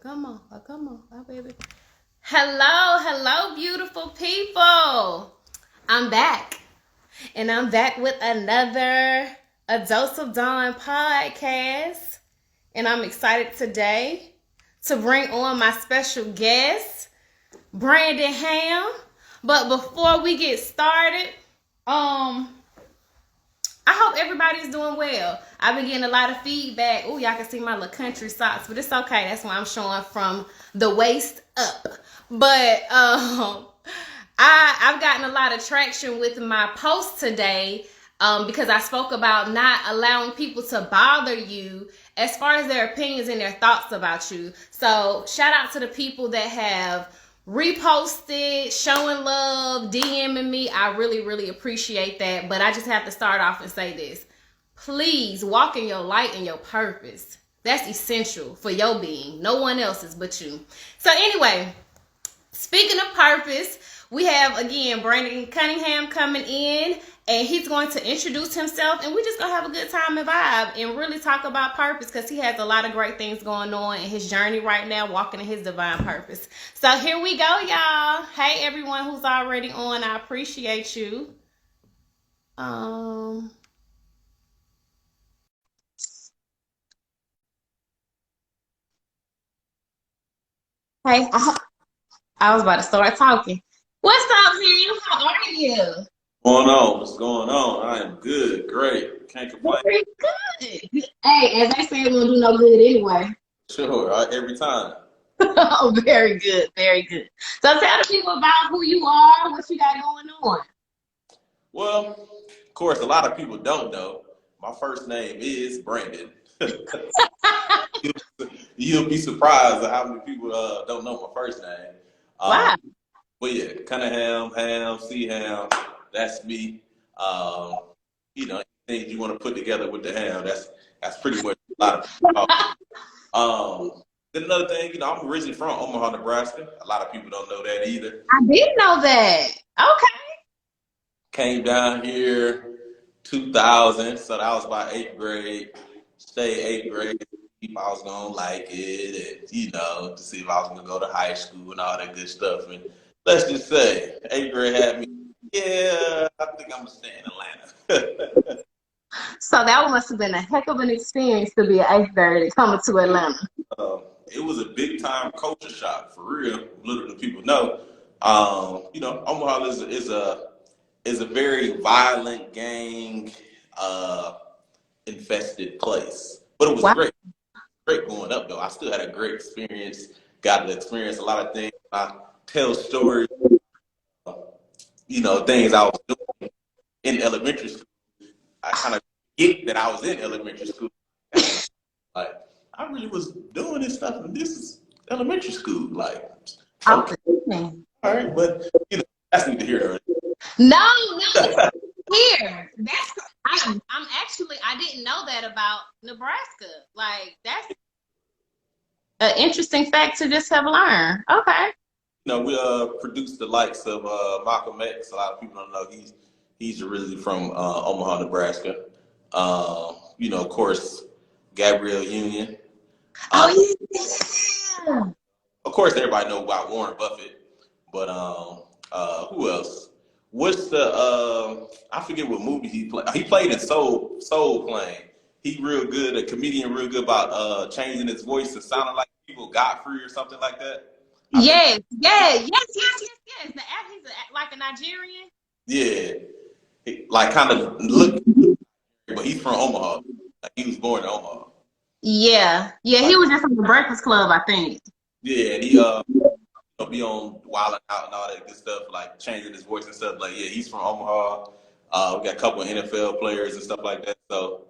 Come on. Oh, come on. Oh, baby. Hello, beautiful people. I'm back. And I'm back with another A Dose of Dawn podcast. And I'm excited today to bring on my special guest, Brandon Ham. But before we get started, I hope everybody's doing well. I've been getting a lot of feedback. Oh, y'all can see my little country socks, but it's okay. That's why I'm showing from the waist up. But I've gotten a lot of traction with my post today because I spoke about not allowing people to bother you as far as their opinions and their thoughts about you. So shout out to the people that have reposted, showing love, DMing me. I really, really appreciate that. But I just have to start off and say this. Please walk in your light and your purpose. That's essential for your being. No one else's but you. So anyway, speaking of purpose, we have, again, Brandon Cunningham coming in, and he's going to introduce himself, and we're just going to have a good time and vibe and really talk about purpose because he has a lot of great things going on in his journey right now, walking in his divine purpose. So here we go, y'all. Hey, everyone who's already on, I appreciate you. Hey, I was about to start talking. What's up, Sam? How are you? Going on? What's going on? I am good, great. Can't complain. Very good. Hey, as they say, it won't do no good anyway. Sure, every time. Oh, very good, very good. So tell the people about who you are, what you got going on. Well, of course, a lot of people don't know. My first name is Brandon. You'll be surprised at how many people don't know my first name. Wow. But yeah, Cunningham, Ham, C Ham, that's me. Um, things you want to put together with the ham, that's pretty much a lot of people. Then another thing, I'm originally from Omaha, Nebraska. A lot of people don't know that either. I didn't know that. Okay. Came down here 2000, so that was about eighth grade. Stayed eighth grade, see if I was gonna like it, and to see if I was gonna go to high school and all that good stuff. And let's just say, eighth grade had me. Yeah, I think I'm gonna stay in Atlanta. So that must have been a heck of an experience to be an eighth grader coming to Atlanta. It was a big time culture shock for real. Little do people know. Omaha is a very violent, gang infested place. But it was Wow. great going up though. I still had a great experience. Got to experience a lot of things. I tell stories, things I was doing in elementary school. I kind of get that I was in elementary school. Like I really was doing this stuff, and this is elementary school. Like, okay, Okay. all right, but that's neither here nor there. No, here. I'm actually, I didn't know that about Nebraska. Like, that's an interesting fact to just have learned. Okay. We produced the likes of Malcolm X. A lot of people don't know he's originally from Omaha, Nebraska. Of course, Gabrielle Union. Oh, yeah. Of course, everybody know about Warren Buffett, but who else? What's the I forget what movie he played. He played in Soul Plane. He real good, a comedian, real good about changing his voice and sounding like people Godfrey or something like that. Yes. The act, like a Nigerian. Yeah, like kind of look, but he's from Omaha. Like he was born in Omaha. Yeah, he was just on the Breakfast Club, I think. Yeah, and he be on Wild 'N Out and all that good stuff, like changing his voice and stuff. Like, yeah, he's from Omaha. We got a couple of NFL players and stuff like that. So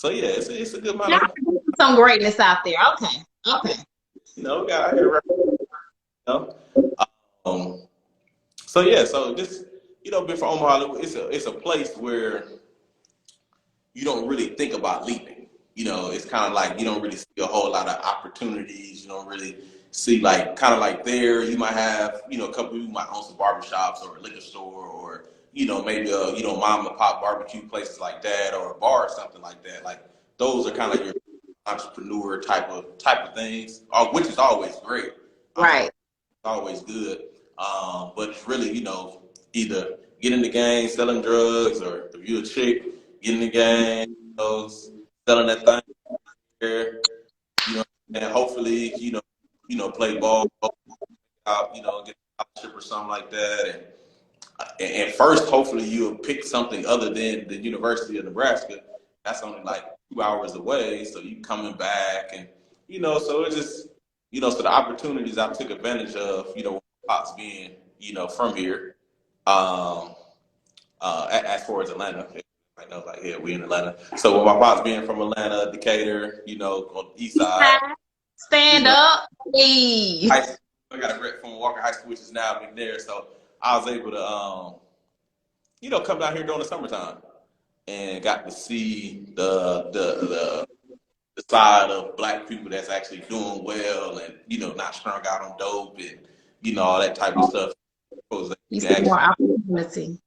yeah, it's a good amount of some greatness out there. Okay. we got out here. Um, so yeah, so just being from Omaha, it's a place where you don't really think about leaving. It's kind of like you don't really see a whole lot of opportunities. You don't really see kind of like there. You might have a couple people might own some barbershops or a liquor store or maybe mom and pop barbecue places like that or a bar or something like that. Like those are kind of your entrepreneur type of things, which is always great. Right. Always good. But it's really, either get in the game selling drugs, or if you're a chick, get in the game, selling that thing there, and hopefully, play ball out, get a scholarship or something like that. And first, hopefully, you'll pick something other than the University of Nebraska. That's only like 2 hours away, so you coming back, and so it's just, so the opportunities I took advantage of, Pops being, from here, as far as Atlanta. I know, like, yeah, we in Atlanta. So with my pops being from Atlanta, Decatur, on the east side, Stand up. Hey. high school, I got a rep from Walker High School, which is now McNair. So I was able to, come down here during the summertime and got to see the side of Black people that's actually doing well, and not strung out on dope, and all that type of stuff. You see more opportunity.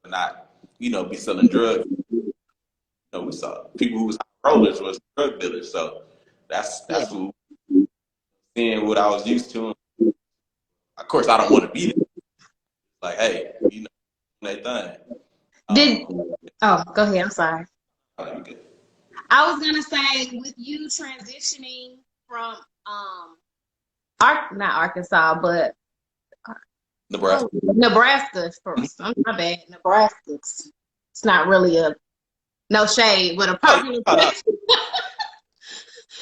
And not be selling drugs. We saw people who was high rollers was drug dealers. So that's who, seeing what I was used to. Of course, I don't want to be there. Like, hey, that thing. Go ahead. I'm sorry. You good. I was gonna say, with you transitioning from not Arkansas, but Nebraska first. My bad. Nebraska. It's not really no shade, but a popular place.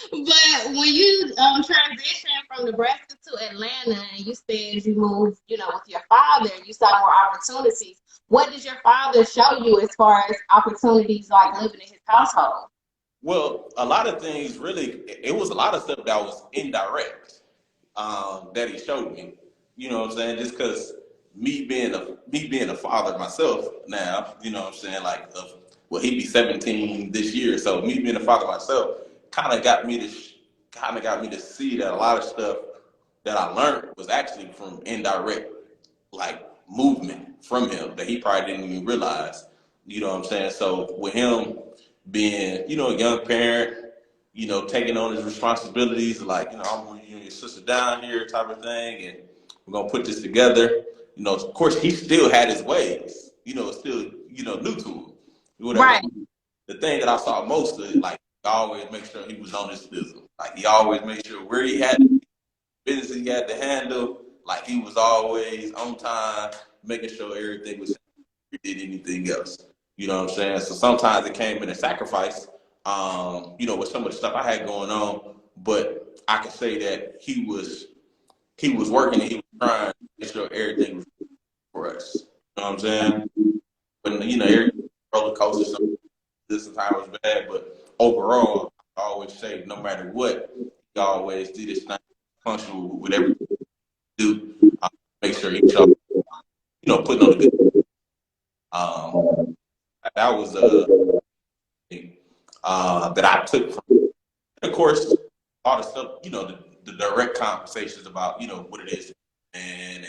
But when you transitioned from Nebraska to Atlanta, and you said you moved, with your father, and you saw more opportunities. What did your father show you as far as opportunities, like living in his household? Well, a lot of things, really, it was a lot of stuff that was indirect, that he showed me. You know what I'm saying? Just because me being a father myself now, you know what I'm saying? Like, he'd be 17 this year, so me being a father myself kind of got me to see that a lot of stuff that I learned was actually from indirect, like, movement from him that he probably didn't even realize. You know what I'm saying? So with him being, a young parent, taking on his responsibilities, like, I'm going to your sister down here type of thing, and we're going to put this together. Of course, he still had his ways, still, new to him. Whatever. Right. The thing that I saw most of, like, he always make sure he was on his business. Like, he always made sure where he had business he had to handle, like, he was always on time, making sure everything was, he did anything else. You know what I'm saying? So sometimes it came in a sacrifice, with some of the stuff I had going on. But I can say that he was working, and he was trying to make sure everything was for us. You know what I'm saying? But every roller coaster, sometimes was bad, but overall, I always say, no matter what, he always do this thing functional with everything he do. Make sure he show, putting on the good. That was that I took from, and of course, all the stuff, the direct conversations about, what it is, and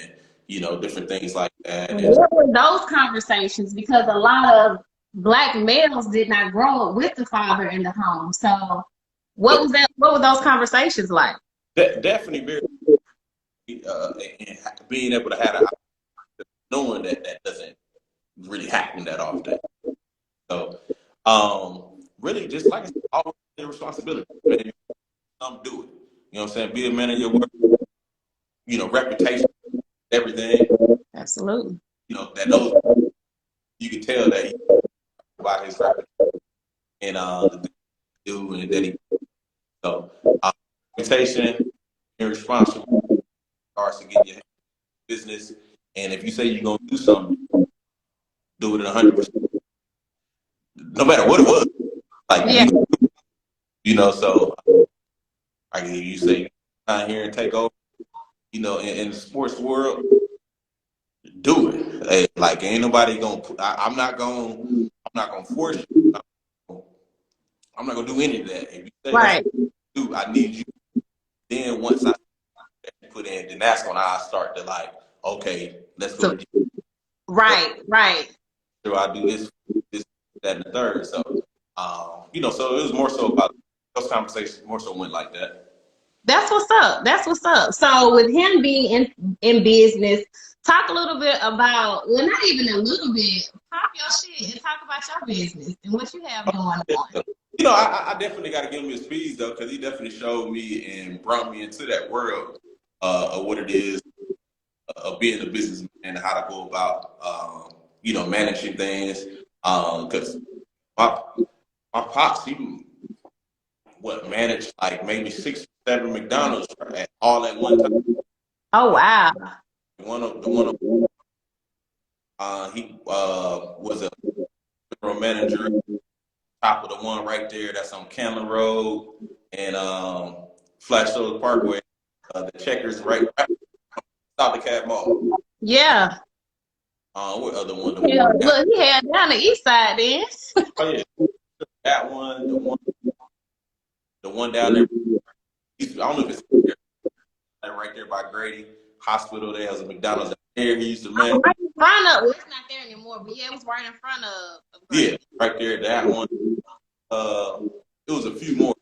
different things like that. What were those conversations? Because a lot of Black males did not grow up with the father in the home. So what was that? What were those conversations like? Definitely very, and being able to have knowing that doesn't really happen that often. So, really, just like I said, always the responsibility. Man, do it. You know what I'm saying? Be a man of your word. Reputation, everything. Absolutely. That those, you can tell that he about his reputation and the things he do, and that he. So, reputation and responsibility starts to get your business. And if you say you're gonna do something, do it 100%. No matter what it was. Like, yeah. So like you say, down here and take over, in the sports world, do it. Hey, like, ain't nobody gonna I'm not gonna force you. I'm not gonna do any of that. If you say right. do, I need you. Then once I put in, then that's when I start to, like, okay, let's go. Right. So I do this, that, and the third. So, so it was more so about those conversations more so went like that. That's what's up. That's what's up. So with him being in business, talk a little bit about, well, not even a little bit, pop your shit and talk about your business and what you have going on. You know, I definitely got to give him his fees though, because he definitely showed me and brought me into that world of what it is of being a businessman and how to go about, you know, managing things. Because my my pops, he managed like maybe 6 or 7 McDonald's all at one time. Oh wow. He was a general manager, top of the one right there that's on Candler Road and Flash Shoals Parkway. The Checkers right south of Cat Mall. Yeah. What other one? Yeah. Look, he had down the east side then. Oh yeah, that one, the one down there. I don't know if it's right there by Grady Hospital. There was a McDonald's there. He used to manage. Right in front of, well, it's not there anymore, but yeah, it was right in front of Yeah, right there. That one. It was a few more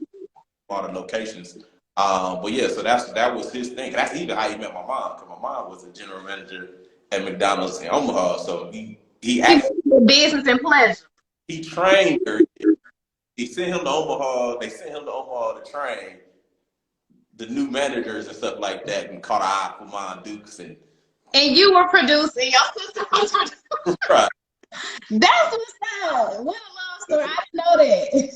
modern locations. But yeah, so that was his thing. That's even how he met my mom, because my mom was a general manager at McDonald's in Omaha. So he actually business and pleasure. he trained her. He sent him to Omaha. They sent him to Omaha to train the new managers and stuff like that, and caught an eye for Mom Dukes and you were producing. Your sister was producing. right. That's what's up. What a love story. I didn't know that.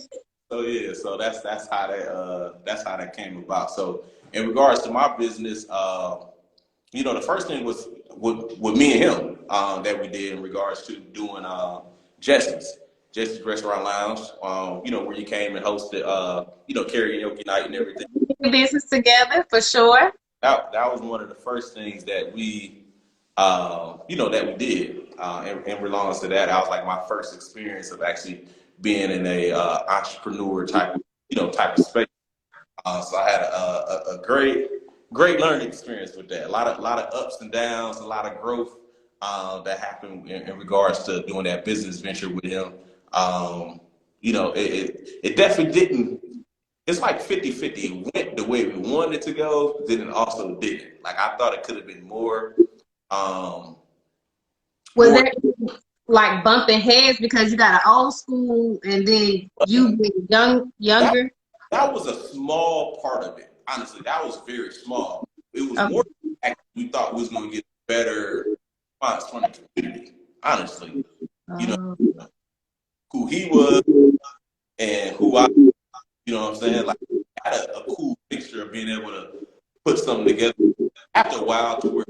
So yeah, so that's how that came about. So in regards to my business, you know, the first thing was with me and him that we did in regards to doing Jesse's Restaurant Lounge. You know, where you came and hosted you know, karaoke night and everything. Business together for sure. That was one of the first things that we you know, that we did. In regards to that, that was like my first experience of actually being in a entrepreneur type of space. So I had a great learning experience with that. A lot of ups and downs, a lot of growth that happened in regards to doing that business venture with him. You know, it definitely didn't. It's like 50-50. It went the way we wanted it to go, then it also didn't. Like I thought it could have been more. Was there like bumping heads because you got an old school and then you being younger? That was a small part of it. Honestly, that was very small. It was more we thought we was going to get better response from the community. Honestly, you know, who he was and who I, you know what I'm saying? Like, I had a cool picture of being able to put something together after a while to where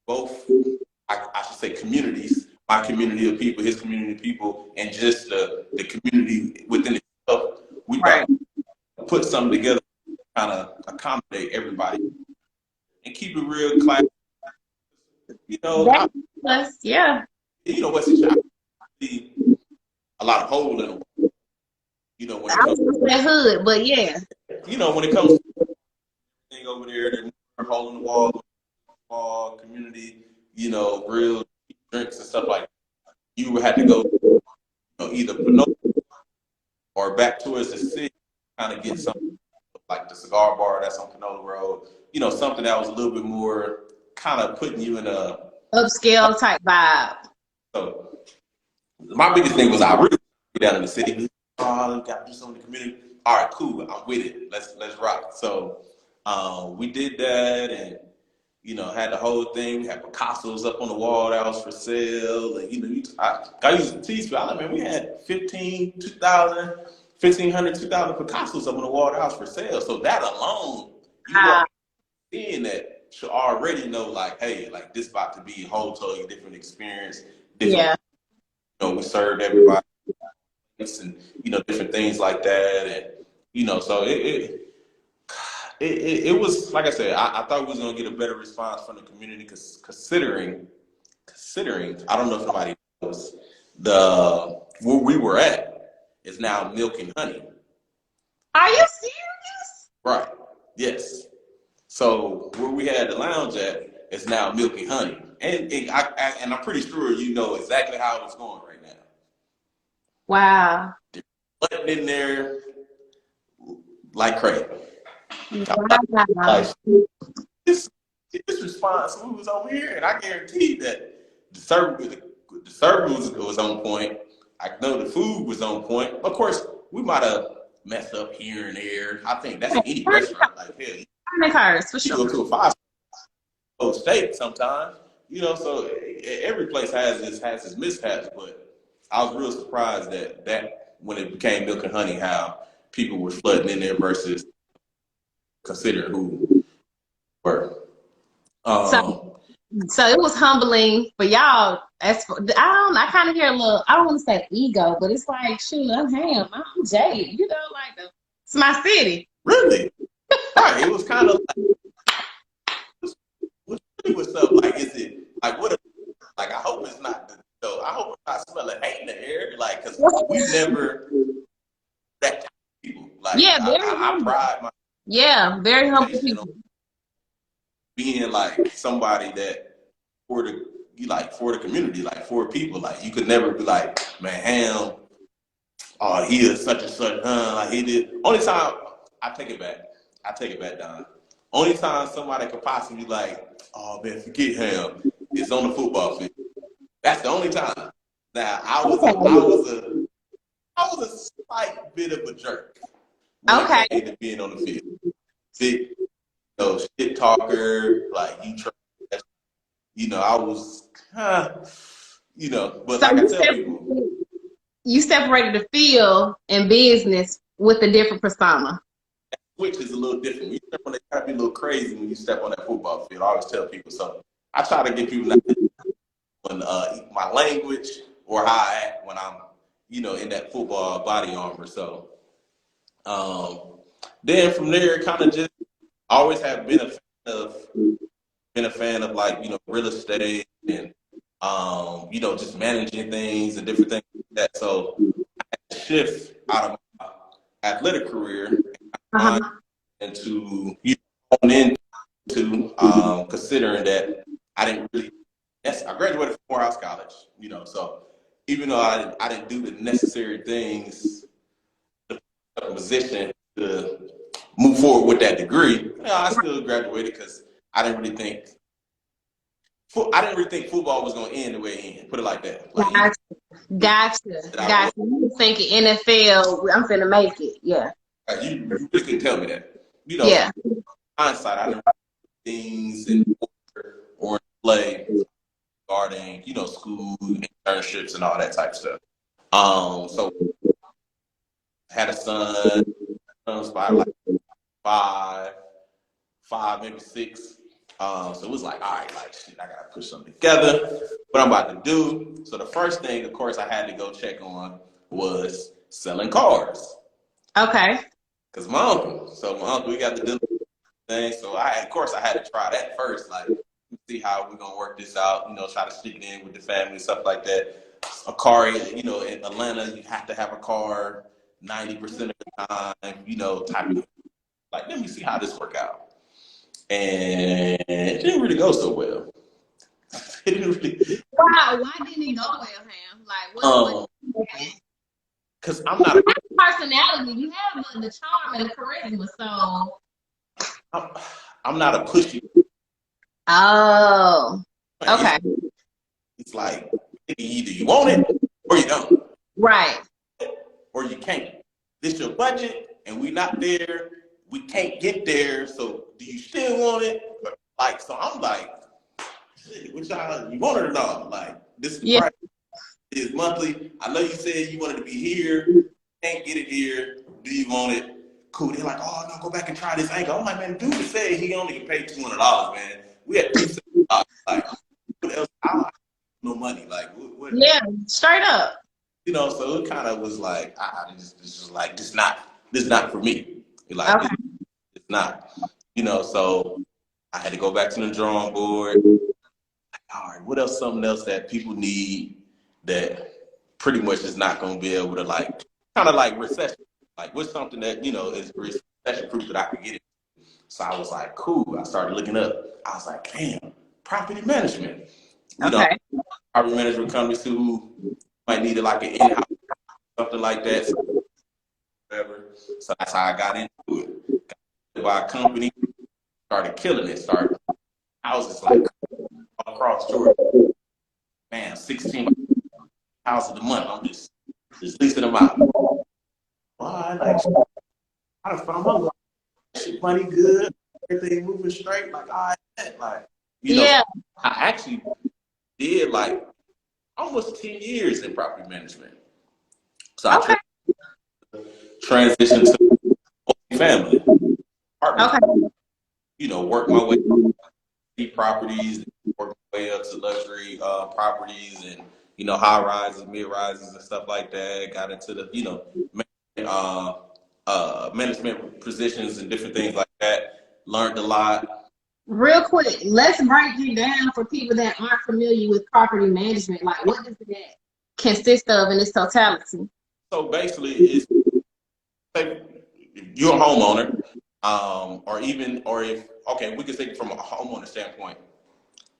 both, I should say, communities, my community of people, his community of people, and just the community within itself, we thought put something together to kind of accommodate everybody and keep it real classy. You know, yeah. You know, Wesley Shop, a lot of hole in the wall. You know, when it comes to that hood, but yeah. You know, when it comes to thing over there, there's a hole in the wall, community, you know, real drinks and stuff like that. You would have to go, you know, either Pinocchio or back towards the city, kind of get something like the cigar bar that's on Canola Road. You know, something that was a little bit more kind of putting you in a upscale type vibe. So my biggest thing was I really get down in the city. Oh, we got to do something in the community. All right, cool. I'm with it. Let's rock. So we did that, and you know, had the whole thing. We had Picasso's up on the wall that was for sale, and you know, I used to tease people. Man, we had 1,500, 2,000 Picasso's up on the wall that was for sale. So that alone, you are seeing that should already know, like, hey, like this about to be a whole totally different experience. Yeah. You know, we served everybody, and you know, different things like that, and you know, so it was like I said, I thought we was gonna get a better response from the community, because considering, I don't know if nobody knows, where we were at is now Milk and Honey. Are you serious? Right. Yes. So where we had the lounge at is now Milk and Honey, and I'm pretty sure you know exactly how it's going right now. Wow. They're in there, like crazy. Wow. Like this response we was over here, and I guarantee that the service was on point. I know the food was on point. Of course, we might have messed up here and there. I think that's in any restaurant. Like hell, Learning curves for you sure. go to a five-star steak sometimes, so every place has its mishaps. But I was real surprised that when it became milk and honey, how people were flooding in there versus considering who were. So, so it was humbling for y'all. I kind of hear a little. I don't want to say ego, but it's like, shoot, I'm Ham, I'm Jay. It's my city. Really? Right. It was kind of what's really what's up? Like, is it like what? Like, I hope it's not. I hope it's not smelling hate in the air. Like, because we never that type of people. Like, Yeah, I pride my very humble reputation on people. being like somebody that for the community, like for people. Like, you could never be like, man, Ham. Oh, he is such and such. Like he did. Only time I take it back. Don. Only time somebody could possibly like, oh man, forget him. It's on the football field. That's the only time. Now I was a slight bit of a jerk when it came to being on the field. Big, shit talker, like I was, but So like I tell people, you separated the field and business with a different persona. which is a little different. You step on that, gotta be a little crazy when you step on that football field. I always tell people something. I try to get people not on my language or how I act when I'm, in that football body armor. So then from there, kind of just always have been a fan of like real estate and just managing things and different things like that. So I had to shift out of my athletic career into on into considering that I didn't really. Yes, I graduated from Morehouse College. So even though I didn't do the necessary things, the position to move forward with that degree, I still graduated because I didn't really think football was going to end the way it ended. Put it like that. Like, Gotcha. You was thinking NFL, I'm finna make it. Yeah. You really couldn't tell me that. Yeah. Hindsight, I didn't do things in order or play regarding, school, internships, and all that type of stuff. So had a son, by like five, maybe six. So it was like, all right, like shit, I gotta push something together. What I'm about to do. So the first thing, of course, I had to go check on was selling cars. Okay. Cause my uncle, we got the deal thing. So I had to try that first, like see how we're gonna work this out. Try to stick it in with the family, stuff like that. A car, in Atlanta, you have to have a car 90% of the time. Type of like, let me see how this work out. And it didn't really go so well. It didn't really. Wow, why didn't it go well, Ham? Like, what? Because I'm not a personality. You have the charm and the charisma, so. I'm not a pushy. Oh, okay. It's like either you want it or you don't. Right. Or you can't. This your budget, and we not there. We can't get there. So do you still want it? Like, so I'm like, which you want it or not? Like, this is the price. It is monthly. I know you said you wanted to be here. Can't get it here. Do you want it? Cool. They're like, oh no, go back and try this angle. I'm like, man, dude said he only can pay $200, man. We had $370. Like, what else? I don't have no money. Like, what? Yeah, straight up. So it kind of was like, this is like, this not for me. Like, okay. It's not. So I had to go back to the drawing board. Like, all right, what else? Something else that people need that pretty much is not going to be able to like, kind of like recession. Like, what's something that is recession proof that I could get it. So I was like, cool. I started looking up. I was like, damn, property management. Okay. Property management companies who might need like an in-house, something like that. So whatever. So that's how I got into it. by a company, started killing it, started houses like all across Georgia. Man, 16 houses a month. I'm just leasing them out. Well, I like I done found my life. Shit, money good, everything moving straight. Like I like Yeah. I actually did like almost 10 years in property management. So I Okay. transitioned to family apartment, Okay. work my way to properties, work my way up to luxury properties and, high rises, mid rises and stuff like that. Got into the, uh, management positions and different things like that. Learned a lot. Real quick, let's break it down for people that aren't familiar with property management. Like, what does that consist of in its totality? So basically, it's say you're a homeowner, or if okay, we can take it from a homeowner standpoint.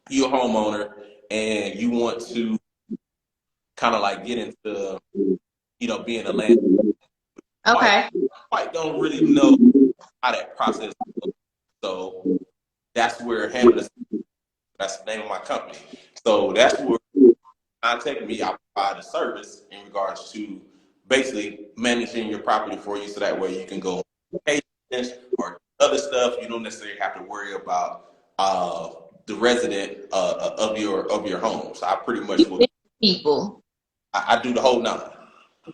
You're a homeowner and you want to kind of like get into, being a landlord. Quite, Okay. quite don't really know how that process goes. So that's where Hamlet, that's the name of my company. So that's where contact me. I provide a service in regards to basically managing your property for you, so that way you can go on vacations or other stuff. You don't necessarily have to worry about the resident of your home. So I pretty much will. People. I do the whole nine.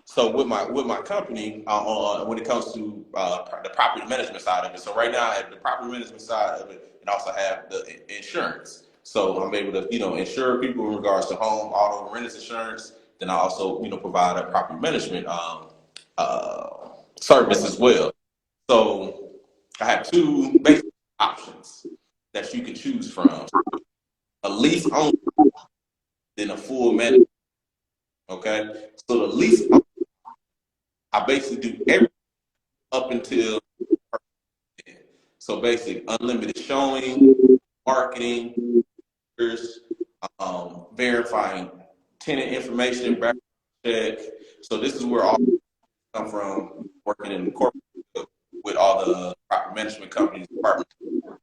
So with my company, when it comes to the property management side of it, so right now I have the property management side of it, and also have the insurance. So I'm able to insure people in regards to home, auto, and renters insurance. Then I also provide a property management uh, service as well. So I have two basic options that you can choose from: a lease only, then a full management. Okay, so the lease, I basically do everything up until. So basically, unlimited showing, marketing, verifying tenant information, background check. So this is where all come from, working in corporate with all the property management companies, departments.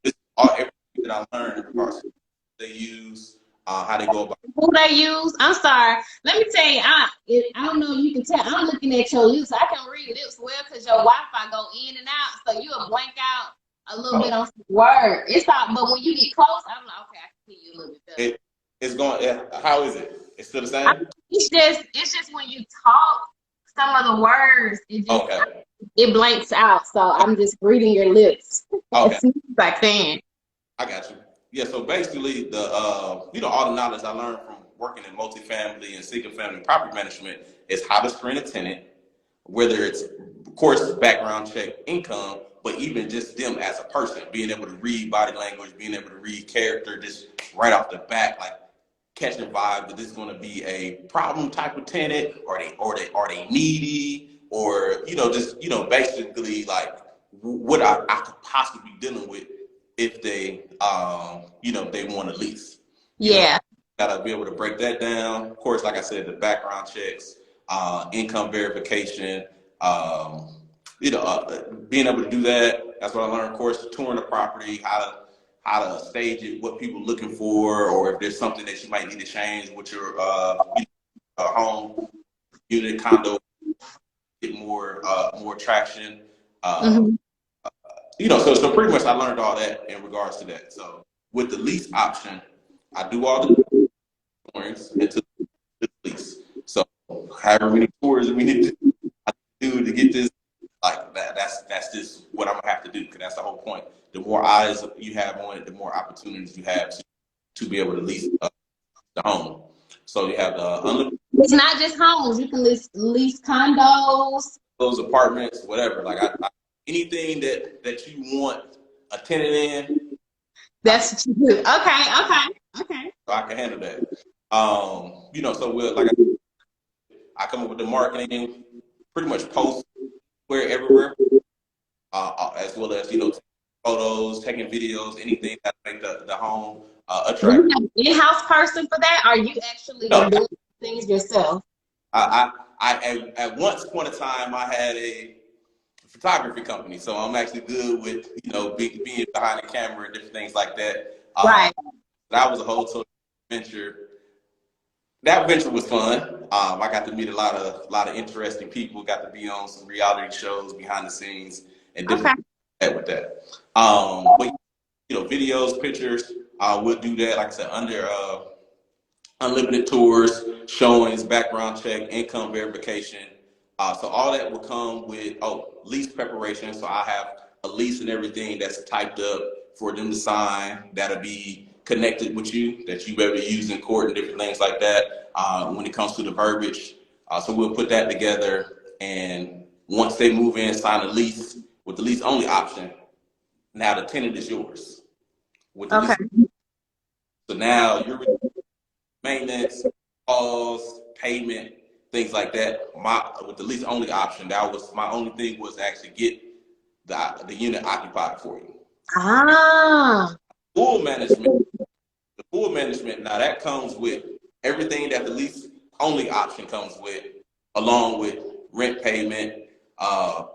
This is all everything that I learned in regards to what they use, how they go about. Who they use? I'm sorry. Let me tell you, I don't know if you can tell. I'm looking at your lips. I can read lips well because your Wi-Fi go in and out, so you'll blank out a little bit Oh, on some word. It's all, but when you get close, I'm like, okay, I can see you a little bit better. it's going. Yeah, how is it? It's still the I, same. it's just when you talk, some of the words Okay. it blanks out. So I'm just reading your lips as Okay. soon as I can. I got you. Yeah, so basically all the knowledge I learned from working in multifamily and single family property management is how to screen a tenant, whether it's of course background check, income, but even just them as a person, being able to read body language, being able to read character just right off the bat, like catching vibe that this is going to be a problem type of tenant, or they needy, or just basically like what I could possibly be dealing with if they they want to lease. Yeah. Gotta be able to break that down. Of course, like I said, the background checks, income verification, being able to do that. That's what I learned. Of course, touring the property, how to stage it, what people looking for, or if there's something that you might need to change with your home unit, condo, get more traction. Uh, Hmm. so pretty much I learned all that in regards to that. So with the lease option, I do all the tours into the lease. So however many tours we need to do to get this, like that's just what I'm gonna have to do, because that's the whole point. The more eyes you have on it, the more opportunities you have to be able to lease the home. So you have the unlimited It's not just homes. You can lease condos. those apartments, whatever. Like anything that you want a tenant in, I can That's what you do. Okay, okay, okay. I can handle that. So I come up with the marketing, pretty much post where everywhere, as well as take photos, taking videos, anything that make the home Do you attractive. have an in-house person for that? Or are you actually No, doing things yourself? I at once upon a time I had a photography company, so I'm actually good with being behind the camera and different things like that. Right. That was a whole total venture. That venture was fun. I got to meet a lot of interesting people. Got to be on some reality shows behind the scenes and different Okay. things like that with that. But videos, pictures, we'll do that. Like I said, under unlimited tours, showings, background check, income verification. So all that will come with lease preparation. So I have a lease and everything that's typed up for them to sign. That'll be connected with you that you better use in court and different things like that. When it comes to the verbiage, so we'll put that together. And once they move in, sign a lease with the lease only option. Now the tenant is yours with the Okay. lease. So now you're maintenance, calls, payment, things like that. With the lease only option, that was my only thing was to actually get the unit occupied for you. Ah. Full management, the full management, now that comes with everything that the lease only option comes with, along with rent payment,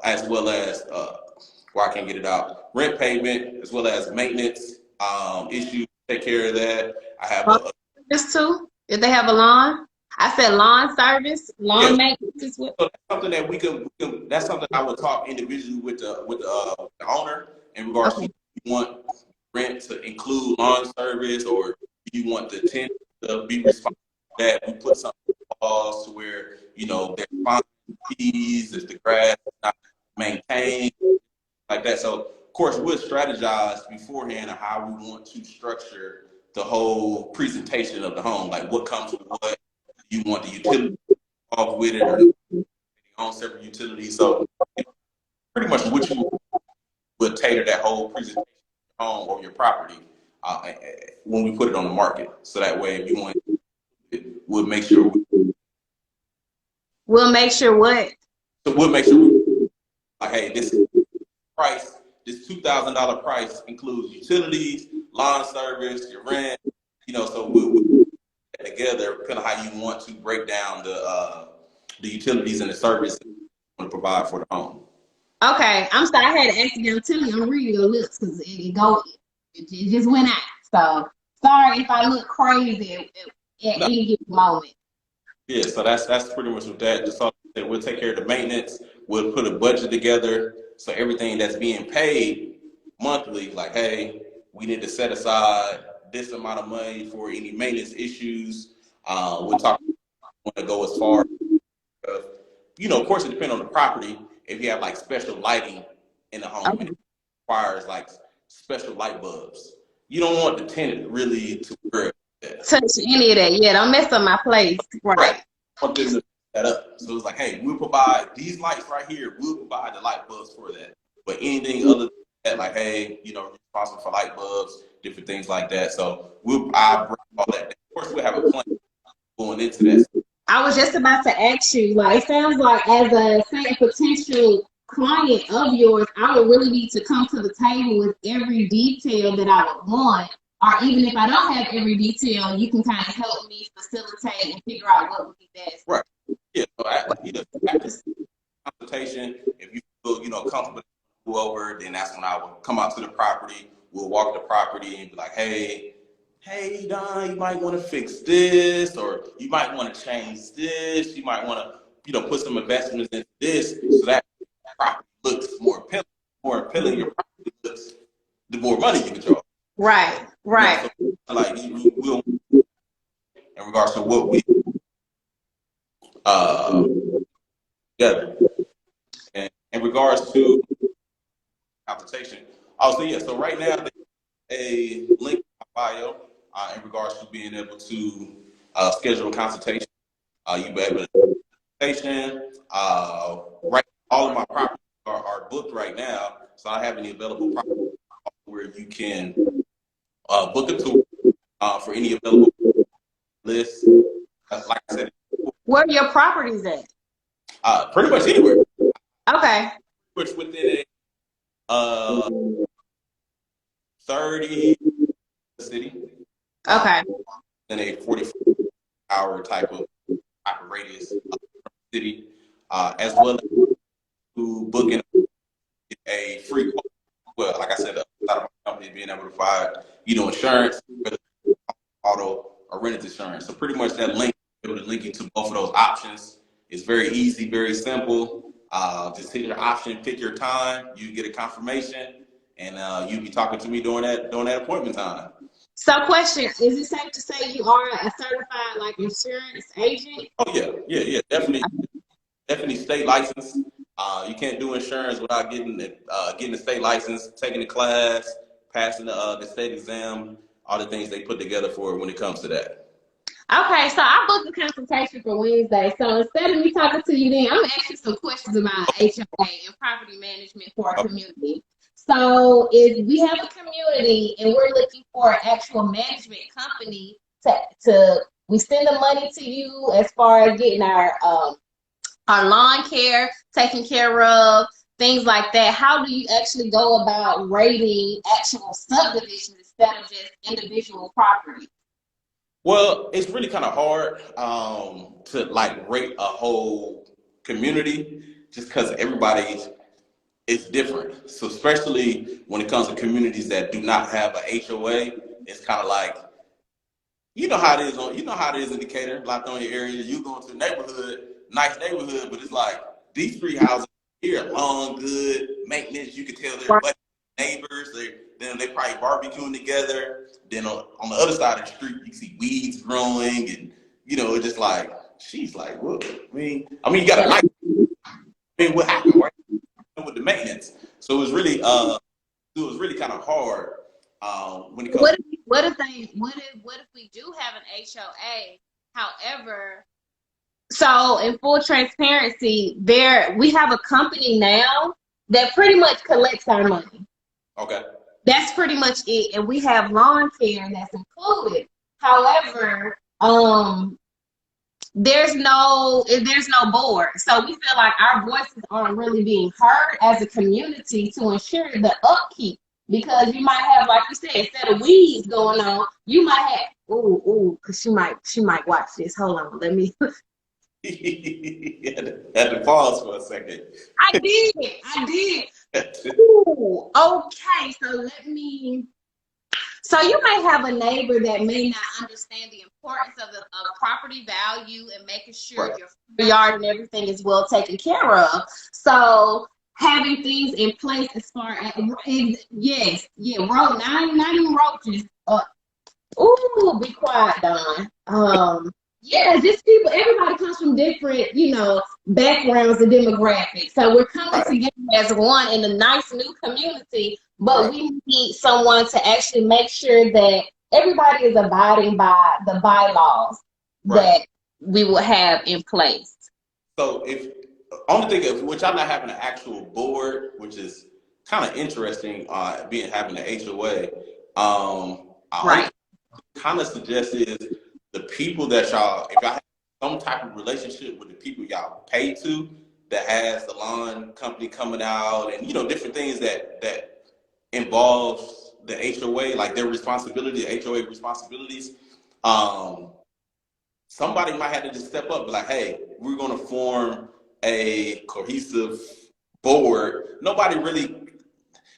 as well as where I can't get it out, rent payment, as well as maintenance issues. Take care of that. I have Lawn service too? If they have a lawn? I said lawn service, yeah. lawn maintenance is what? So that's something that we can. That's something I would talk individually with the owner in regards to Okay. you want rent to include lawn service, or you want the tenant to be responsible for that. We put something in the laws to where there's fines, fees if the grass is not maintained, like that. So of course we'll strategize beforehand on how we want to structure the whole presentation of the home, like what comes with what. You want the utility off with it, or on separate utilities. So pretty much what you would tailor that whole presentation of your home or your property when we put it on the market. So that way, if you want it, we'll make sure. We'll make sure what? We'll make sure like, hey, this price, this $2,000 price includes utilities, lawn service, your rent. So we'll put that together, depending on how you want to break down the utilities and the service you want to provide for the home. Okay. I'm sorry. I had to accidentally I'm reading your lips because it just went out. So sorry if I look crazy at No. any given moment. Yeah, so that's pretty much with that. Just so that we'll take care of the maintenance. We'll put a budget together, so everything that's being paid monthly, like, hey, we need to set aside this amount of money for any maintenance issues. We'll talk. Want to go as far as, of course, it depends on the property. If you have like special lighting in the home, and it requires like special light bulbs, you don't want the tenant really to worry about that. Touch any of that. Yeah, don't mess up my place. Right. Want them to set that up. So it's like, hey, we'll provide these lights right here. We'll provide the light bulbs for that. But anything other than that, like, hey, responsible for light bulbs, different things like that. So I bring all that. Of course, we'll have a plan going into that. I was just about to ask you, like, it sounds like as a say a potential client of yours, I would really need to come to the table with every detail that I would want. Or even if I don't have every detail, you can kind of help me facilitate and figure out what would be best. Right. Yeah. So after consultation, if you feel, comfortable with whoever, then that's when I would come out to the property. We'll walk the property and be like, hey, Don, you might want to fix this, or you might want to change this. You might want to, put some investments into this, so that property looks more appealing. The more appealing your property looks, the more money you can draw. Right. So, like, we'll, in regards to what we together, and in regards to consultation. Also, yeah. So right now, there's a link in my bio in regards to being able to schedule a consultation. You be able to consultation. Right, all of my properties are booked right now, so I have any available properties where you can book a tour for any available lists. Like I said, Where are your properties at? pretty much anywhere. Okay. Which within a 30 city. Okay. In a 44-hour type of radius of the city, as well as to booking a free quote. Well, like I said, the side of my company being able to provide, insurance, whether auto or rented insurance. So pretty much that link, able to link you to both of those options. It's very easy, very simple. Just hit your option, pick your time, you get a confirmation, and you be talking to me during that appointment time. So, question: is it safe to say you are a certified like insurance agent? Oh yeah, definitely state license. You can't do insurance without getting the state license, taking the class, passing the state exam, all the things they put together for it when it comes to that. Okay, so I booked a consultation for Wednesday. So instead of me talking to you then, I'm gonna ask you some questions about HOA and property management for our community. So if we have a community and we're looking for an actual management company to we send the money to you as far as getting our lawn care taken care of, things like that. How do you actually go about rating actual subdivisions instead of just individual property? Well, it's really kind of hard to like rate a whole community just because everybody is different. So especially when it comes to communities that do not have a HOA, it's kind of like how it is in Decatur, Lithonia area. You go into a neighborhood, nice neighborhood, but it's like these three houses here, long, good maintenance. You can tell they're buddy neighbors. They probably barbecuing together. Then on the other side of the street, you see weeds growing, and it's just like she's like, well, you got a nice. What happened, right? With the maintenance, so it was really kind of hard when it comes. What if we do have an HOA? However, so in full transparency, we have a company now that pretty much collects our money. Okay. That's pretty much it. And we have lawn care that's included. However, there's no board. So we feel like our voices aren't really being heard as a community to ensure the upkeep. Because you might have, like you said, instead of weeds going on, you might have because she might watch this. Hold on, let me had to pause for a second. I did. Ooh, okay, so you might have a neighbor that may not understand the importance of property value and making sure Right. your yard and everything is well taken care of. So having things in place as far as not even roaches. Ooh, be quiet, Don. Just people. Everybody comes from different, backgrounds and demographics. So we're coming together as one in a nice new community. But we need someone to actually make sure that everybody is abiding by the bylaws that we will have in place. So if only thing of which I'm not having an actual board, which is kind of interesting, having an HOA. I kind of suggest is the people that if y'all have some type of relationship with the people y'all pay to that has the lawn company coming out and different things that involves the HOA, like their responsibility, HOA responsibilities. Somebody might have to just step up, and be like, hey, we're going to form a cohesive board. Nobody really,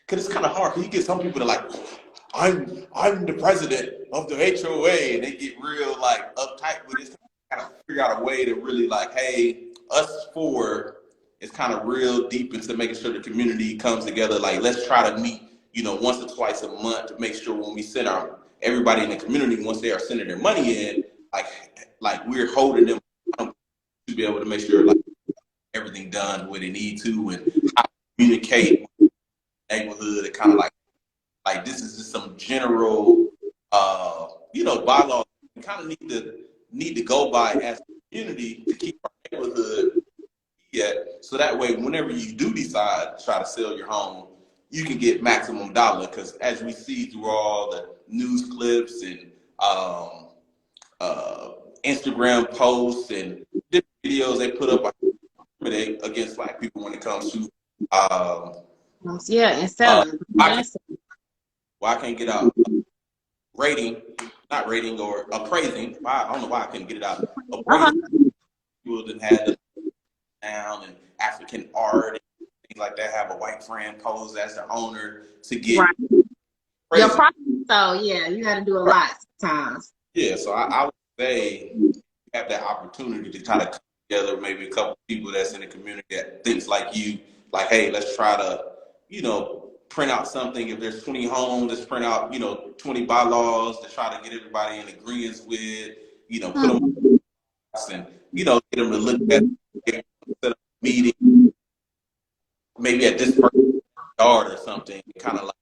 because it's kind of hard. Because you get some people that are like, I'm the president of the HOA, and they get real like uptight with it. Kind of figure out a way to really like, hey, us four is kind of real deep into making sure the community comes together. Like, let's try to meet, once or twice a month to make sure when we send everybody in the community, once they are sending their money in, like we're holding them to be able to make sure like everything done the way they need to and how to communicate with the neighborhood and kind of like this is just some general bylaws we kind of need to go by as a community to keep our neighborhood so that way whenever you do decide to try to sell your home, you can get maximum dollar, because as we see through all the news clips and Instagram posts and different videos they put up against Black people when it comes to and selling. Why I can't get out not rating or appraising. I don't know why I couldn't get it out. Appraising people that had the down and African art and like that have a white friend pose as the owner to Right. get Your crazy. property, so yeah, you got to do a lot sometimes. Yeah, so I would say you have that opportunity to kind of come together, maybe a couple of people that's in the community that thinks like you, like, hey, let's try to, print out something. If there's 20 homes, let's print out, 20 bylaws to try to get everybody in agreement with, put them and, get them to look at it, set up a meeting, maybe at this person's yard or something, kind of like,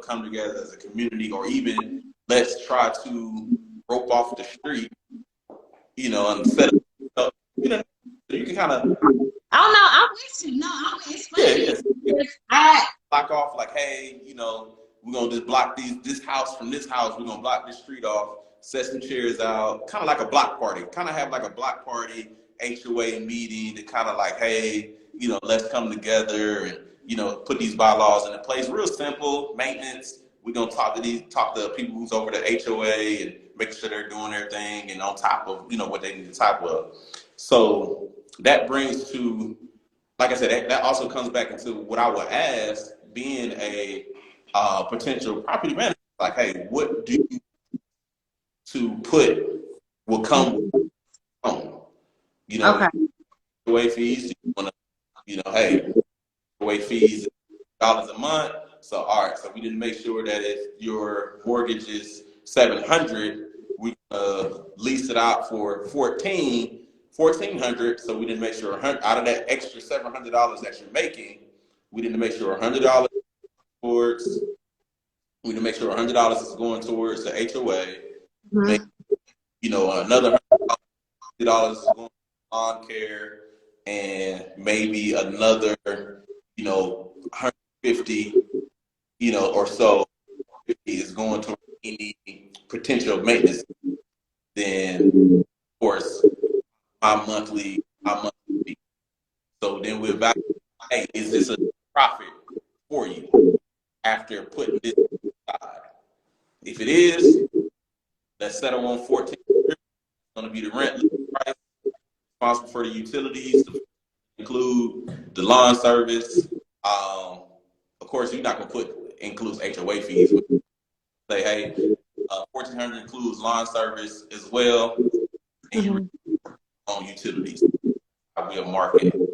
come together as a community, or even let's try to rope off the street, and set up, so you can kind of, Oh no, I'm with you. No, it's yeah, funny. yeah, I block off like, hey, we're gonna just block this house from this house. We're gonna block this street off, set some chairs out, kind of like a block party. Kind of have like a block party HOA meeting to kind of like, hey, let's come together and put these bylaws into place. Real simple maintenance. We're gonna talk to people who's over the HOA and make sure they're doing their thing and on top of what they need to top of. So that brings to, like I said, that also comes back into what I would ask, being a potential property manager. Like, hey, what do you to put will come with home? okay. HOA fees. You want to, hey, HOA fees dollars a month. So all right, so we didn't make sure that if your mortgage is 700, we lease it out for 1400. So we didn't make sure out of that extra $700 that you're making, we didn't make sure $100 towards. We need to make sure $100 is going towards the HOA. Make, another $100 is going to lawn care, and maybe another, 150, or so is going to any potential maintenance. Then, of course, my monthly fee. So then we're back. Hey, is this a profit for you after putting this aside? If it is, let's settle on 14. It's going to be the rent price, responsible for the utilities, to include the lawn service. Of course, you're not going to includes HOA fees. Say, hey, 1,400 includes lawn service as well, and you own utilities. We'll market your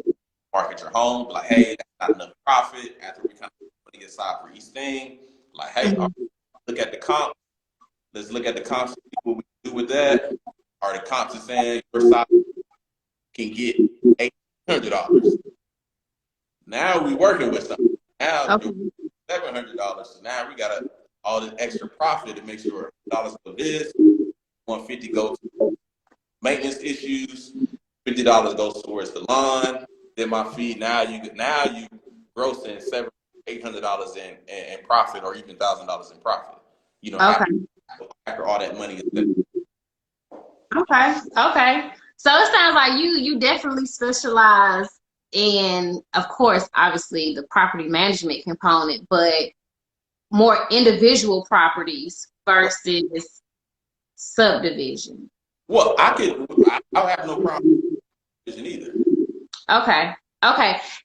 home. Like, hey, that's not enough profit. After we kind of putting aside for each thing, like, hey, look at the comp. Let's look at the comps. What we do with that? Are the comps saying your side can get $800? Now we working with something. Now $700. So now we got all this extra profit to make sure $100 for this, 150 goes to maintenance issues, $50 goes towards the lawn. Then my fee. Now you grossing $700-800 in profit, or even $1,000 in profit. After all that money is spent. Okay. So it sounds like you definitely specialize in, of course, obviously the property management component, but more individual properties versus subdivision. Well, I have no problem with vision either. Okay.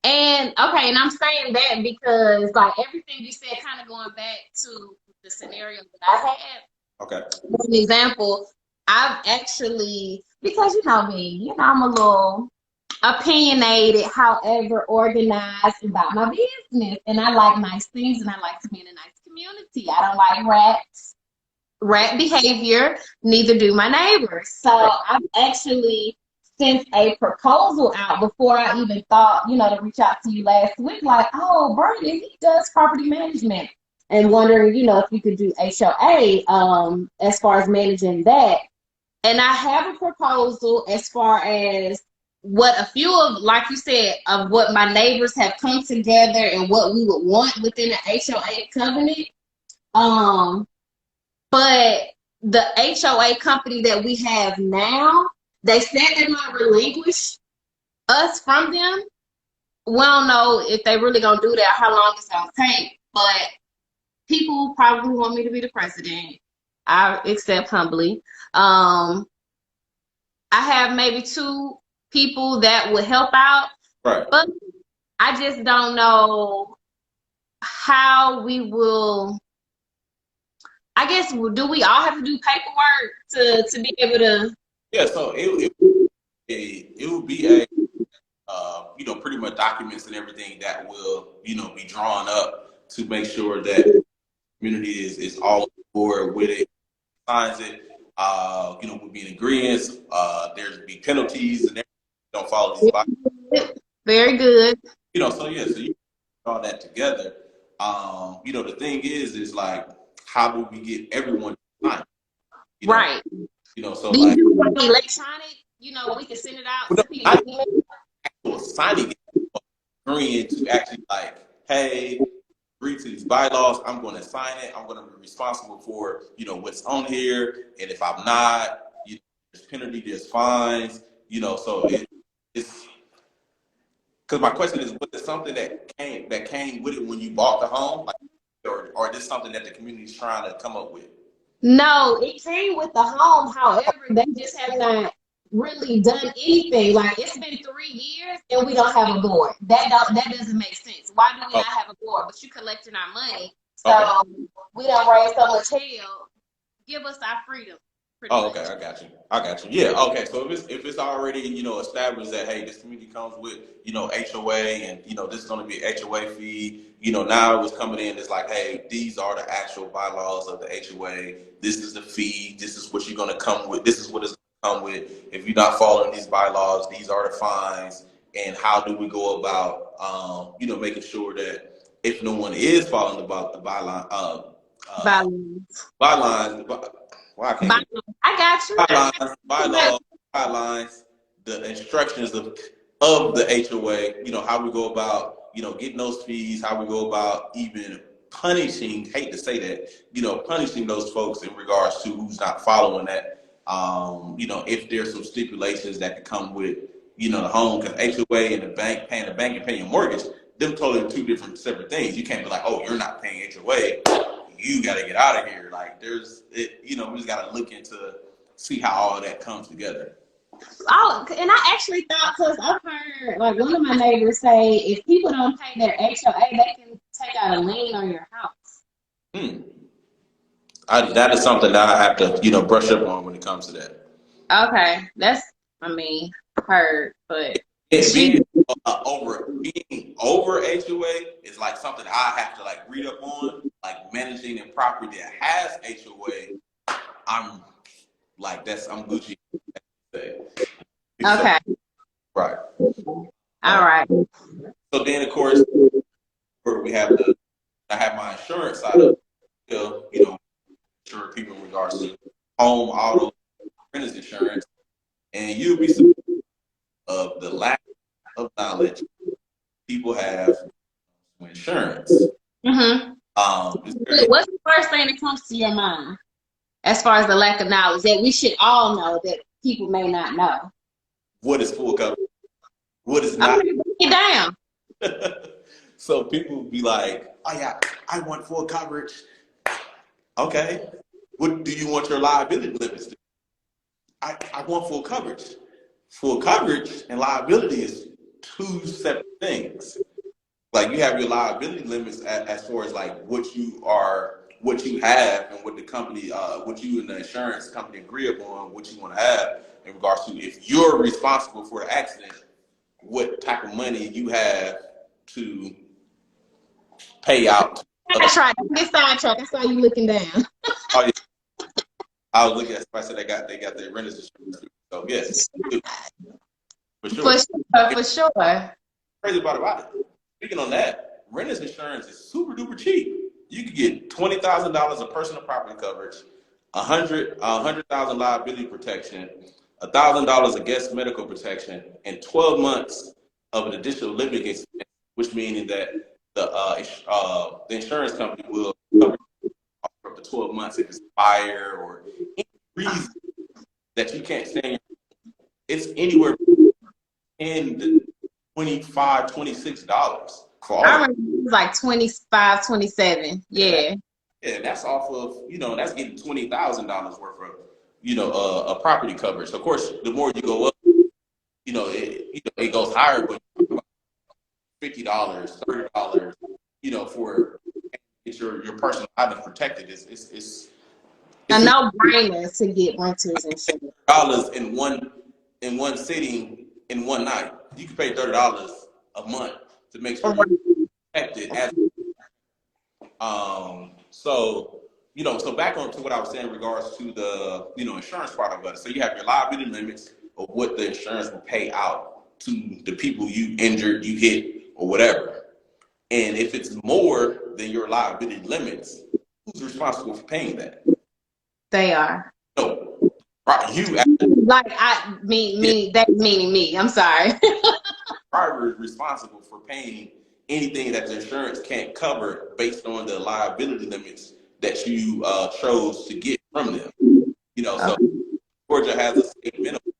And I'm saying that because like everything you said, kind of going back to the scenario that I had. Okay. For an example, I've actually, because you know me, I'm a little opinionated, however, organized about my business. And I like nice things and I like to be in a nice community. I don't like rat behavior, neither do my neighbors. So I've actually sent a proposal out before I even thought, to reach out to you last week, like, oh, Bernie, he does property management. And wondering, if you could do HOA as far as managing that. And I have a proposal as far as what a few of, like you said, of what my neighbors have come together and what we would want within the HOA covenant. But the HOA company that we have now, they said they might relinquish us from them. We don't know if they really gonna do that, how long it's gonna take. But people probably want me to be the president. I accept humbly. I have maybe 2 people that would help out. Right. But I just don't know how we will. I guess, do we all have to do paperwork to be able to? Yeah, so it would be a pretty much documents and everything that will be drawn up to make sure that the community is all on board with it, signs it. Would be in agreement. There'd be penalties and everything if you don't follow these bylaws. Very good. So yeah, so you put all that together. The thing is like, how do we get everyone to sign? You know, Right. So Do you like, do like electronic? We can send it out to people. not actual signing it, agreeing to actually like, hey, agree to these bylaws. I'm going to sign it. I'm going to be responsible for what's on here, and if I'm not, there's penalty, there's fines. So it's because my question is, was it something that came with it when you bought the home, like, or is this something that the community is trying to come up with? No, it came with the home. However, they just have not really done anything. Like, it's been 3 years and we don't have a board. That doesn't make sense. Why do we Oh, not have a board? But you collecting our money, so okay. we don't raise so much hell. Give us our freedom, pretty Oh, much. okay, I got you. Yeah, okay. So if it's already established that, hey, this community comes with HOA, and this is going to be an HOA fee. Now it's coming in. It's like, hey, these are the actual bylaws of the HOA. This is the fee. This is what you're going to come with. This is what it's going to come with. If you're not following these bylaws, these are the fines. And how do we go about making sure that if no one is following the byline Violence. bylines, why I can't get I got you. guidelines, bylaws, guidelines, the instructions of the HOA, how we go about, getting those fees, how we go about even punishing, hate to say that, punishing those folks in regards to who's not following that. If there's some stipulations that could come with, the home, because HOA and the bank and paying your mortgage, them totally two different separate things. You can't be like, oh, you're not paying HOA, you got to get out of here. Like, we just got to look into see how all that comes together. Oh, and I actually thought, because I've heard like one of my neighbors say, if people don't pay their HOA, they can take out a lien on your house. Hmm. That is something that I have to, brush up on when it comes to that. Okay, I mean, heard, but It she, being over HOA is like something I have to like read up on, like managing a property that has HOA. I'm like, I'm Gucci. So, okay, right. all right. So then, of course, we have I have my insurance side of it, insure people in regards to home, auto, renters insurance, and you'll be surprised of the lack of knowledge people have with insurance. Mm-hmm. What's the first thing that comes to your mind as far as the lack of knowledge that we should all know that people may not know? What is full coverage? What is I'm not? gonna break it down. So people will be like, oh yeah, I want full coverage. Okay. What do you want your liability limits to be? I want full coverage. Full coverage and liability is two separate things. Like, you have your liability limits as far as like what you have, and what the company, what you and the insurance company agree upon, what you want to have in regards to if you're responsible for the accident, what type of money you have to pay out. Sidetrack. Get sidetracked. I saw you looking down. Oh, yeah. I was looking at somebody said they got their renters insurance. So yes, for sure. For sure. Crazy about it. Speaking on that, renters insurance is super duper cheap. You could get $20,000 of personal property coverage, $100,000 liability protection, $1,000 of guest medical protection, and 12 months of an additional living expense, which meaning that the insurance company will cover up to 12 months if it's fire or any reason that you can't stay in your home. It's anywhere in the $25, $26 for all. I remember it was like 25, 27. Yeah. Yeah, that's off of, that's getting $20,000 worth of, a property coverage. Of course, the more you go up, it goes higher, but $50, $30, for get your personal items protected. A It's no-brainer to get renters insurance. $dollars in one sitting in one night. You can pay $30 a month to make sure you're protected as so so back on to what I was saying in regards to the insurance part of it. So you have your liability limits of what the insurance will pay out to the people you injured, you hit, or whatever. And if it's more than your liability limits, who's responsible for paying that? They are. No, right? Like that's meaning me. I'm sorry. Driver is responsible for paying anything that the insurance can't cover based on the liability limits that you chose to get from them. So Georgia has a state minimum in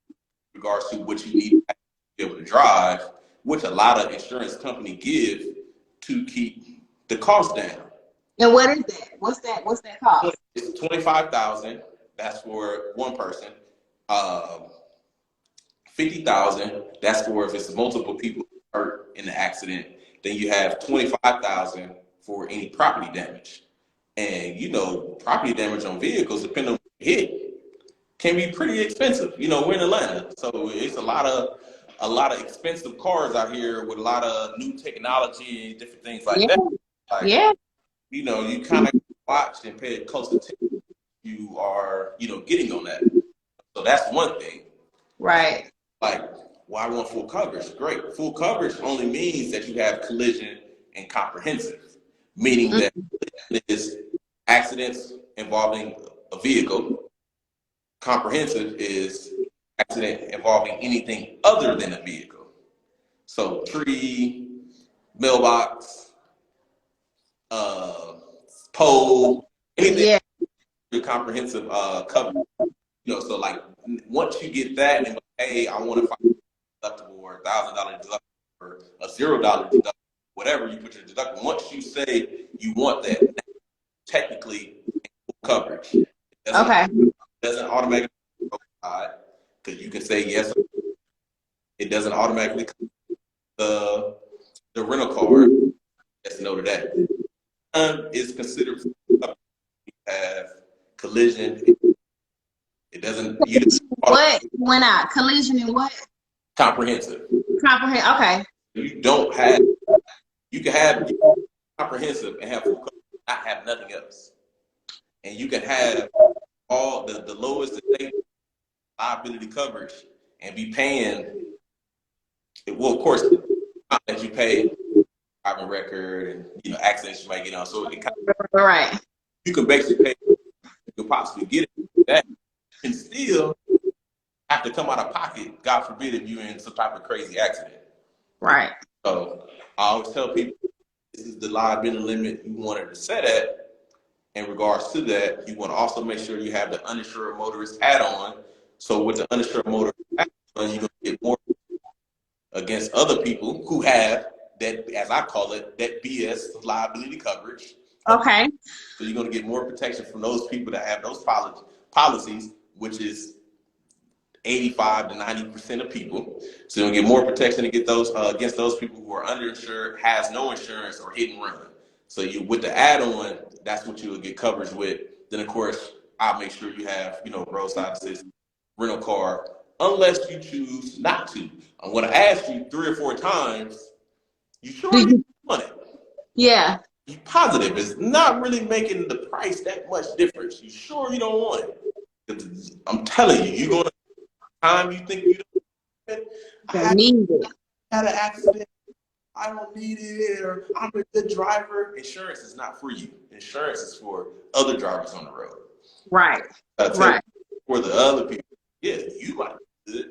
regards to what you need to be able to drive, which a lot of insurance companies give to keep the cost down. And what is that? What's that cost? It's $25,000. That's for one person. 50,000. That's for if it's multiple people hurt in the accident. Then you have 25,000 for any property damage. And property damage on vehicles, depending on what you hit, can be pretty expensive. We're in Atlanta, so it's a lot of expensive cars out here with a lot of new technology and different things like that. Like, you kind of watch and pay close attention. You are, getting on that. So that's one thing. Right. Like, well, I want full coverage. Great. Full coverage only means that you have collision and comprehensive, meaning that it is accidents involving a vehicle. Comprehensive is accident involving anything other than a vehicle. So tree, mailbox, pole, anything. Your comprehensive coverage. So like once you get that, and hey, I want to find deductible or $1,000 deductible or a $0 deductible, whatever you put your deductible. Once you say you want that, technically coverage. It doesn't automatically because you can say yes. It doesn't automatically cover the rental car. Let's note that is considered you have collision. It doesn't. What went out? Collision and what? Comprehensive. Okay. You don't have. You can have comprehensive and have full coverage, not have nothing else. And you can have all the lowest liability coverage and be paying. Well, of course, that you pay driving record and accidents you might get on. So it kind of, right. You can basically pay. You can possibly get it that, and still have to come out of pocket. God forbid if you're in some type of crazy accident. Right. So I always tell people this is the liability limit you wanted to set at. In regards to that, you want to also make sure you have the uninsured motorist add-on. So with the uninsured motorist add-on, you're going to get more against other people who have that, as I call it, that BS liability coverage. Okay. So you're going to get more protection from those people that have those policies, which is 85 to 90% of people. So you'll get more protection to get those against those people who are underinsured, has no insurance, or hit and run. So you with the add-on, that's what you will get coverage with. Then of course, I'll make sure you have roadside assistance, rental car, unless you choose not to. I'm going to ask you 3 or 4 times. You sure you want it? Yeah. You positive? It's not really making the price that much difference. You sure you don't want it? I'm telling you, you're going to time you think you don't need it. I had an accident. I don't need it, or I'm a good driver. Insurance is not for you. Insurance is for other drivers on the road. Right. Right. For the other people, yeah, you might need it,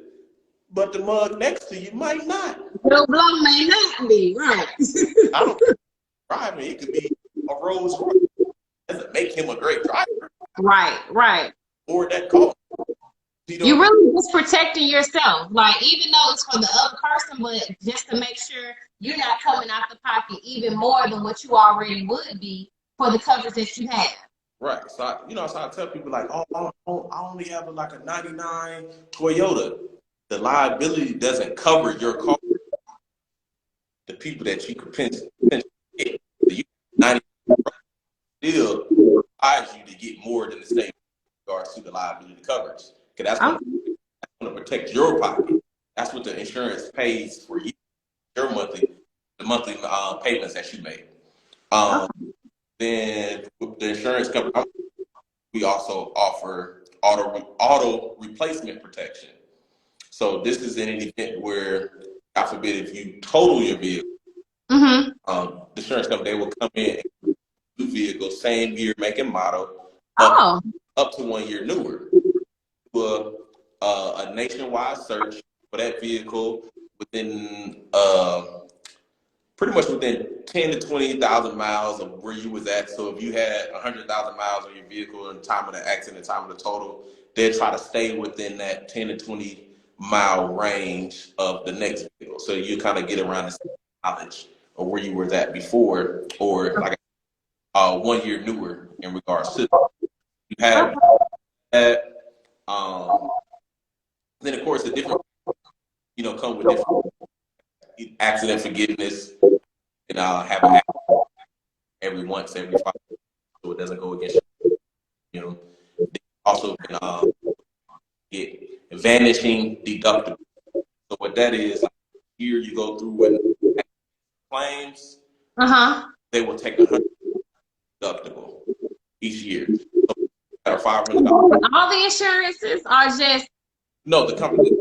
but the mug next to you might not. Joe Blow may not be, right. I don't care. Driving, it could be a Rolls Royce. Doesn't make him a great driver. Right. Or that car. You really just protecting yourself. Like, even though it's for the other person, but just to make sure you're not coming out the pocket even more than what you already would be for the coverage that you have. Right. So I tell people like, I only have like a 99 Toyota. The liability doesn't cover your car. the people that you could potentially get, the 90 still requires you to get more than the state in regards to the liability coverage. Because that's going to protect your pocket. That's what the insurance pays for you, your the monthly payments that you make. Then with the insurance company, we also offer auto replacement protection. So this is in an event where, God forbid, if you total your vehicle, the insurance company, they will come in and new vehicle, same year, make and model, up to 1 year newer. Do a nationwide search for that vehicle within pretty much within 10 to 20,000 miles of where you was at. So if you had 100,000 miles on your vehicle in the time of the accident, time of the total, they'll try to stay within that 10 to 20 mile range of the next vehicle. So you kind of get around the same knowledge of where you were at before, or like 1 year newer in regards to you have that. Then of course the different, come with different accident forgiveness, and have an every 5, so it doesn't go against you. They also can get vanishing deductible. So what that is, like, here you go through with claims, they will take $100 deductible each year. So $500. All the insurances are just no, the company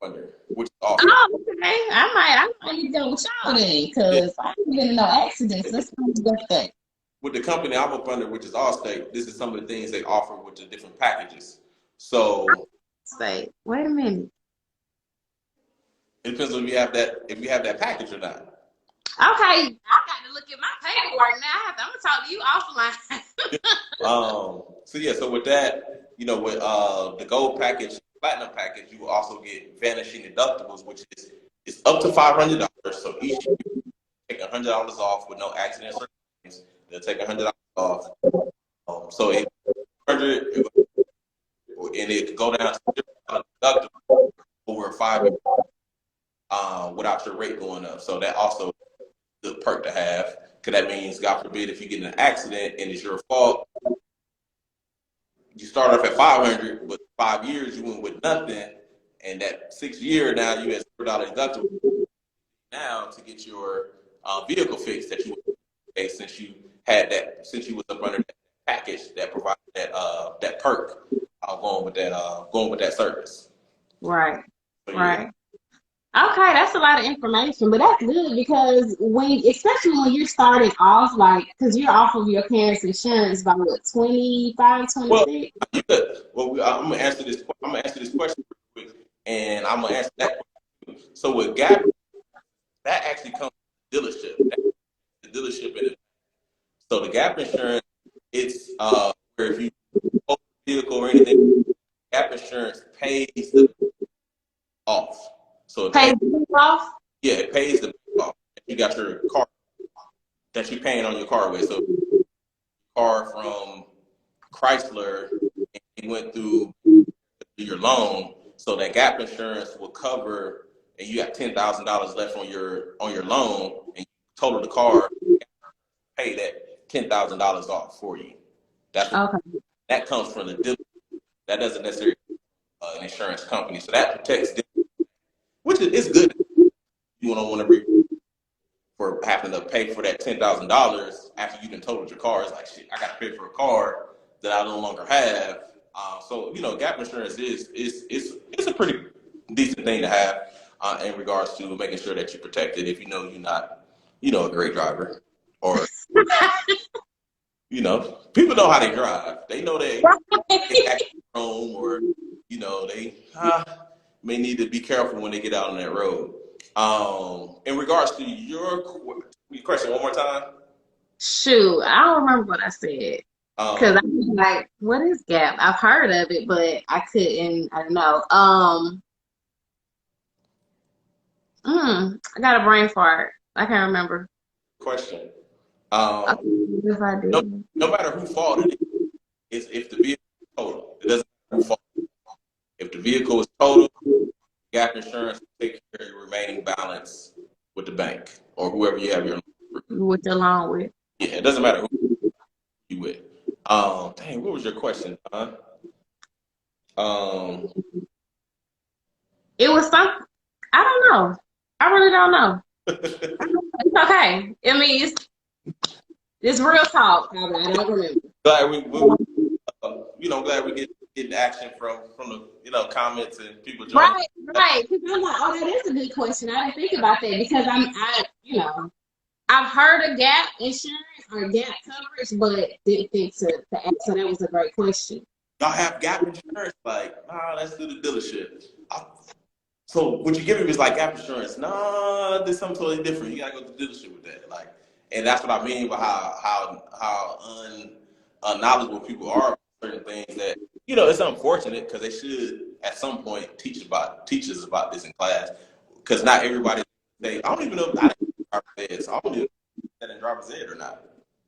under, which is awesome. Oh, okay. I might need to go with y'all then, because I ain't been in no accidents. Let's do that thing. With the company I'm up under, which is Allstate, this is some of the things they offer with the different packages. So, wait a minute. It depends on if you have that package or not. Okay, I got to look at my paperwork now. I'm gonna talk to you offline. So with that, with the gold package, platinum package, you will also get vanishing deductibles, which is up to $500. So each year you take $100 off with no accidents or things. They'll take $100 off. So it 100, and it could go down to deductible over 5 years without your rate going up. So that also is a good perk to have, because that means, God forbid, if you get in an accident and it's your fault, you start off at 500, but 5 years you went with nothing, and that 6th year now you had $0 deductible now to get your vehicle fixed that you pay since you was up under that package that provided that perk going with that service. Right. So, right. Okay, that's a lot of information, but that's good because especially when you're starting off, like, because you're off of your parents' insurance by what, 25, 26? I'm gonna answer this. I'm gonna answer this question real quick, and I'm gonna answer that question. So with Gap, that actually comes from the dealership. The dealership in it. So the Gap insurance, it's where if you own a vehicle or anything, Gap insurance pays the off. So it pays off? Yeah, it pays the off. You got your car that you're paying on your car with. So car from Chrysler and went through your loan, so that Gap insurance will cover, and you got $10,000 left on your loan, and you total the car, pay that $10,000 off for you. That comes from the dealer. That doesn't necessarily an insurance company, so that protects them, which is good. You don't want to be for having to pay for that $10,000 after you've been totaled your car. It's like, shit, I got to pay for a car that I no longer have. So Gap insurance is a pretty decent thing to have in regards to making sure that you're protected if you're not a great driver, or people know how they drive. They know they act home, or they may need to be careful when they get out on that road. In regards to your question, one more time. Shoot, I don't remember what I said. Because I'm like, what is Gap? I've heard of it, but I don't know. I got a brain fart. I can't remember. Question. If I do. No matter who faulted it, if the vehicle is total, it doesn't matter who faulted it. If the vehicle is total, Gap insurance will take care of your remaining balance with the bank, you have your with along with. yeah, it doesn't matter who you with. Dang, what was your question, huh? Um, It was some. I don't know. I really don't know. It's okay. I mean, it's real talk. I don't remember. glad glad we getting action from the comments and people joining. Right, right. Because I'm like, oh, that is a good question. I didn't think about that because I've heard of gap insurance or gap coverage, but didn't think to ask. So that was a great question. Y'all have gap insurance? Like, nah, let's do the dealership. So what you giving me is like gap insurance. Nah, there's something totally different. You gotta go to the dealership with that. Like, and that's what I mean by how unknowledgeable people are about certain things that it's unfortunate because they should at some point teach us about this in class because not everybody say I don't even know if I driver's ed, so I don't even know if that in driver's ed or not.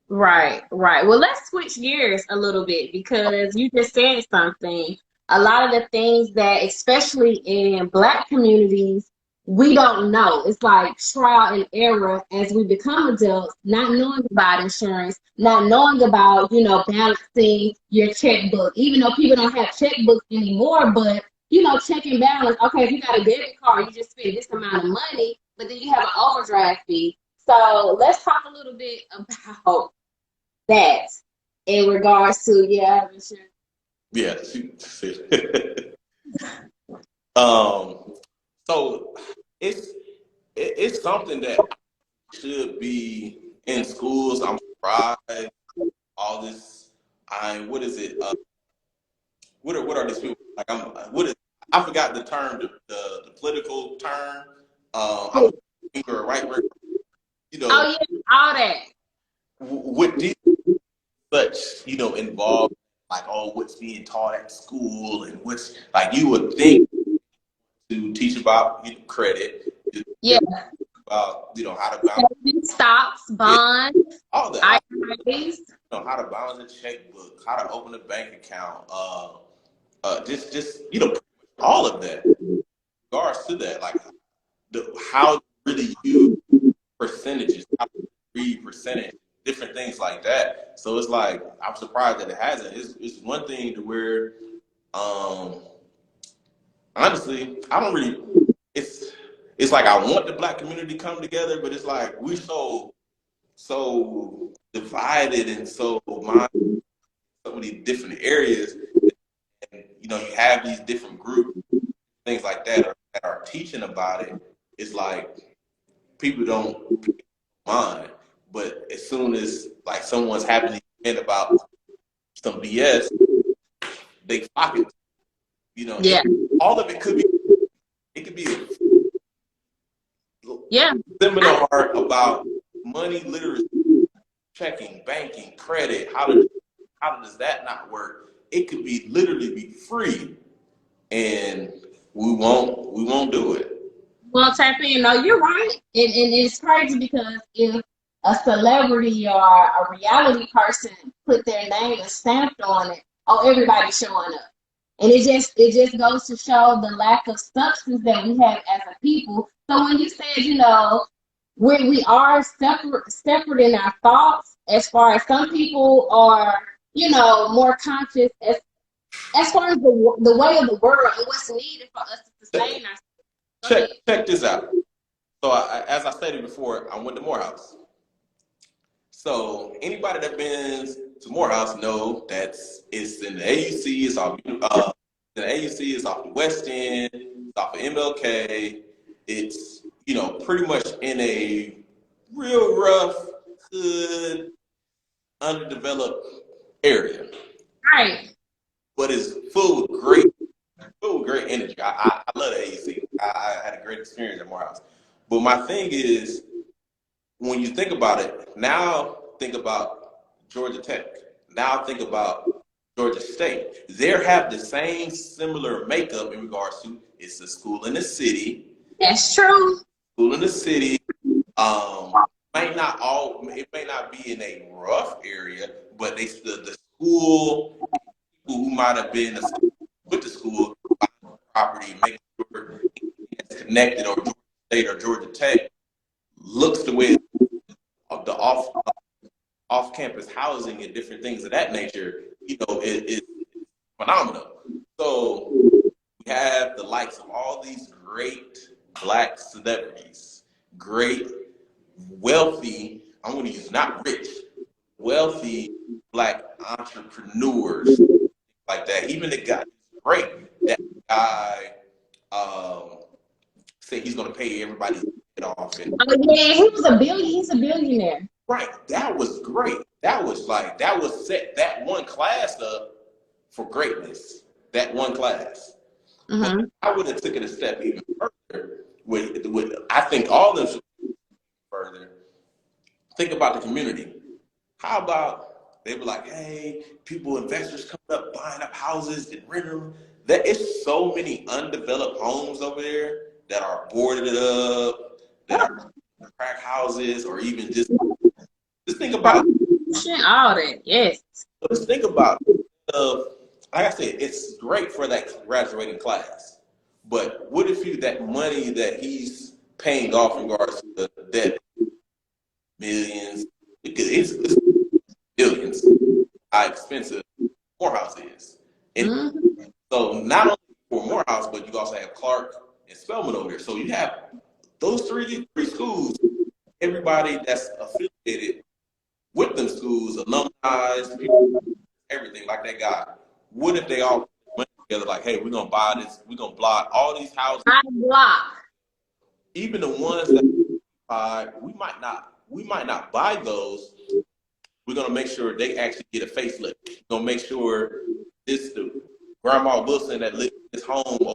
Right, right. Well, let's switch gears a little bit because you just said something. A lot of the things that, especially in Black communities, we don't know. It's like trial and error as we become adults, not knowing about insurance, not knowing about, balancing your checkbook. Even though people don't have checkbooks anymore, but, check and balance. Okay, if you got a debit card, you just spend this amount of money, but then you have an overdraft fee. So let's talk a little bit about that in regards to insurance. Yeah. So it's something that should be in schools. I'm surprised all this. What is it? What are these people like? I forgot the term, the political term. I'm a right wing. Oh yeah, all that. With these such involved, like what's being taught at school and what's like you would think to teach about credit, Yeah. about how to balance Stocks, bonds, all that, IRAs. how to balance a checkbook, how to open a bank account, just all of that. In regards to that, like how to really use percentages, how to read percentage, different things like that. So it's like I'm surprised that it hasn't. It's one thing to where, honestly, I don't really. It's like I want the Black community to come together, but it's like we're so divided and so many different areas. And you have these different groups, things like that are teaching about it. It's like people don't mind, but as soon as like someone's having an about some BS, they flock it. Yeah. All of it could be. It could be a Yeah. seminar about money literacy, checking, banking, credit. How does that not work? It could be literally be free, and we won't do it. Well, tap in. No, you're right. And it's crazy because if a celebrity or a reality person put their name and stamped on it, oh, everybody's showing up. And it just goes to show the lack of substance that we have as a people. So when you said, we are separate in our thoughts, as far as some people are, more conscious as far as the way of the world and what's needed for us to sustain ourselves. Check this out. So as I stated before, I went to Morehouse. So anybody that been to Morehouse know that it's in the AUC. It's off the AUC. It's off the West End. It's off of MLK. It's pretty much in a real rough, hood, underdeveloped area. Right. But it's full of great energy. I love the AUC. I had a great experience at Morehouse. But my thing is, when you think about it, now think about Georgia Tech. Now think about Georgia State. They have the same similar makeup in regards to it's a school in the city. That's true. School in the city. It may not be in a rough area, but the school who might have been with the school property, making sure it's connected, or Georgia State or Georgia Tech looks the way the off-campus housing and different things of that nature, is phenomenal. So we have the likes of all these great Black celebrities, great, wealthy, I'm going to use not rich, wealthy Black entrepreneurs like that. Even the guy, great, that guy said he's going to pay everybody's head off. And, oh yeah, he's a billionaire. right, that was great. That was set that one class up for greatness. That one class. Mm-hmm. But I would have taken a step even further. With I think all of them should further. Think about the community. How about they were like, hey, investors coming up, buying up houses and renting them. That is so many undeveloped homes over there that are boarded up, that are crack houses, or even just think about all that. Yes. So just think about like I said, it's great for that graduating class. But what if that money that he's paying off in regards to the debt, millions, it's billions, how expensive Morehouse is. And so not only for Morehouse, but you also have Clark and Spelman over there. So you have those three schools, everybody that's affiliated with them schools, alumni, people, everything like that guy. What if they all went together like, hey, we're gonna buy this, we're gonna block all these houses. Even the ones that we might not buy those. We're gonna make sure they actually get a facelift. We're gonna make sure the Grandma Wilson that lives in this home.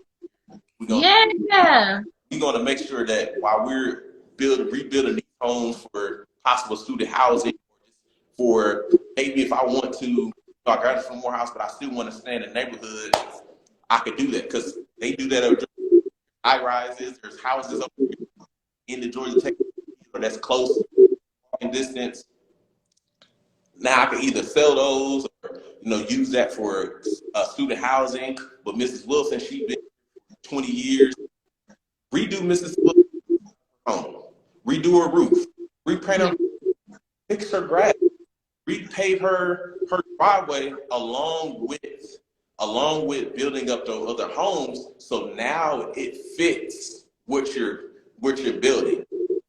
We're gonna make sure that while we're rebuilding these homes for possible student housing, for maybe if I want to, I graduated from Morehouse, but I still want to stay in the neighborhood, I could do that because they do that. High rises, there's houses up in the Georgia Tech that's close in distance. Now I can either sell those or use that for student housing. But Mrs. Wilson, she's been 20 years. Redo Mrs. Wilson's home, redo her roof, repaint her, fix her grass, repave her driveway along with building up those other homes. So now it fits what you're building, the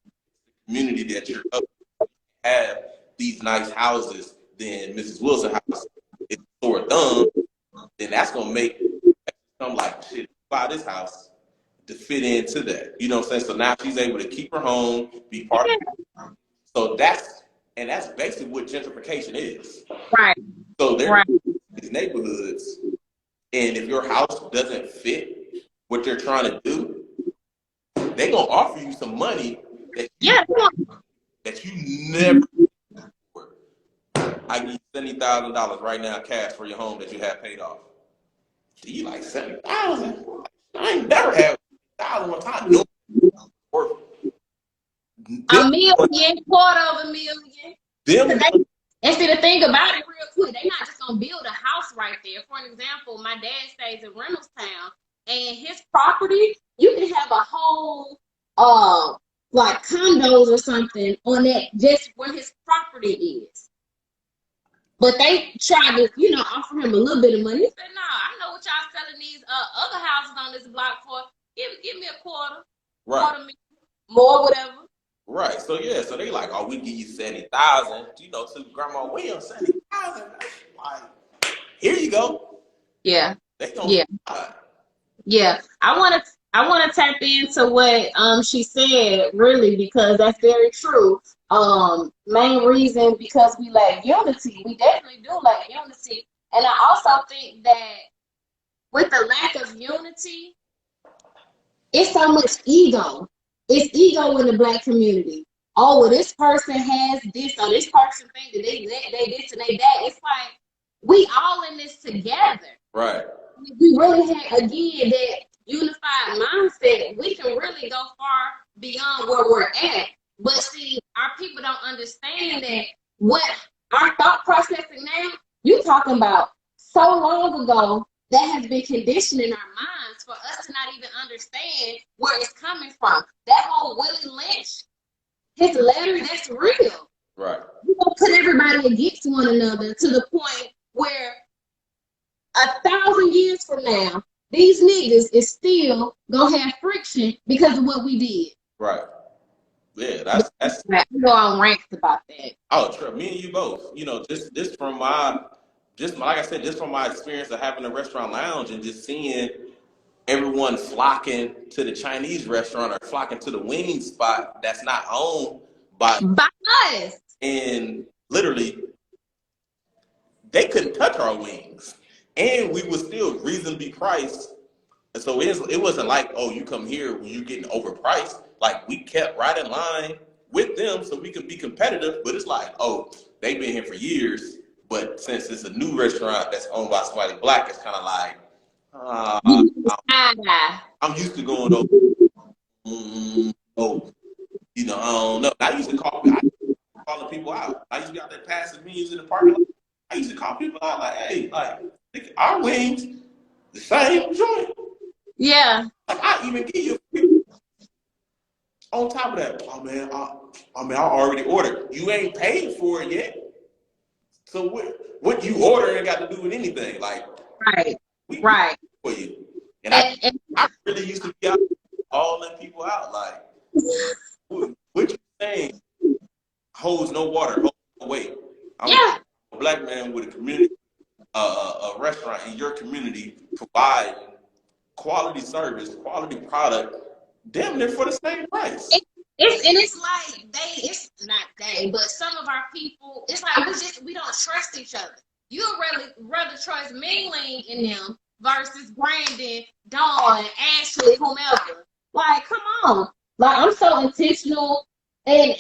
community that you're up to have these nice houses. Then Mrs. Wilson house is sore thumb. Then that's gonna make I'm like shit. Buy this house to fit into that. You know what I'm saying? So now she's able to keep her home, be part of it. So that's basically what gentrification is. Right. So there these neighborhoods, and if your house doesn't fit what they're trying to do, they're gonna offer you some money that you never. I give you $70,000 right now cash for your home that you have paid off. You like $70,000? I ain't never had $1,000 one time. No. $1 million, $250,000. And see, the thing about it, real quick, they're not just gonna build a house right there. For an example, my dad stays in Reynoldstown, and his property, you can have a whole like condos or something on that, just where his property is. But they tried to, offer him a little bit of money. He said, "No, I know what y'all selling these other houses on this block for. Give me a quarter, quarter million, more, whatever." Right. So yeah. So they like, oh, we give you 70,000. To Grandma Williams, 70,000. Like, here you go. Yeah. They gonna Yeah. I want to tap into what she said, really, because that's very true. Main reason because we lack unity. We definitely do lack unity. And I also think that with the lack of unity, it's so much ego. It's ego in the Black community. Oh, well, this person has this, or this person thinks that they this and they that. It's like we all in this together. Right. We really have, again, that unified mindset. We can really go far beyond where we're at. But see, our people don't understand that what our thought processing now, you talking about so long ago, that has been conditioned in our minds for us to not even understand where it's coming from. That whole Willie Lynch, his letter, that's real. Right. We're gonna put everybody against one another to the point where 1,000 years from now, these niggas is still gonna have friction because of what we did. Right. Yeah, But that's I go on rants about that. oh, me and you both. You know, just from my just like I said, just from my experience of having a restaurant lounge and just seeing everyone flocking to the Chinese restaurant or flocking to the wing spot that's not owned by, By us. and literally they couldn't touch our wings, and we were still reasonably priced. And so it wasn't like, oh, you come here when you're getting overpriced. Like we kept right in line with them so we could be competitive. But it's like, oh, they've been here for years. But since it's a new restaurant that's owned by somebody black, it's kind of like, I'm used to going over. Oh, you know, I don't know. I used to calling people out. I used to be out there passing menus in the parking lot. I used to call people out like, hey, like our wings, the same joint. Yeah. Like I even give you on top of that. Oh man, I already ordered. You ain't paid for it yet. So what you order ain't got to do with anything. Like Right. we Right. for you. And I really used to be out calling people out like, what you saying holds no water, holds no weight. I'm a black man with a community, a restaurant in your community providing quality service, quality product, damn near for the same price. It's like it's not they, but some of our people, it's like we don't trust each other. You'd rather trust Mingling in them versus Brandon, Dawn, Ashley, whomever. Like, come on. Like, I'm so intentional, and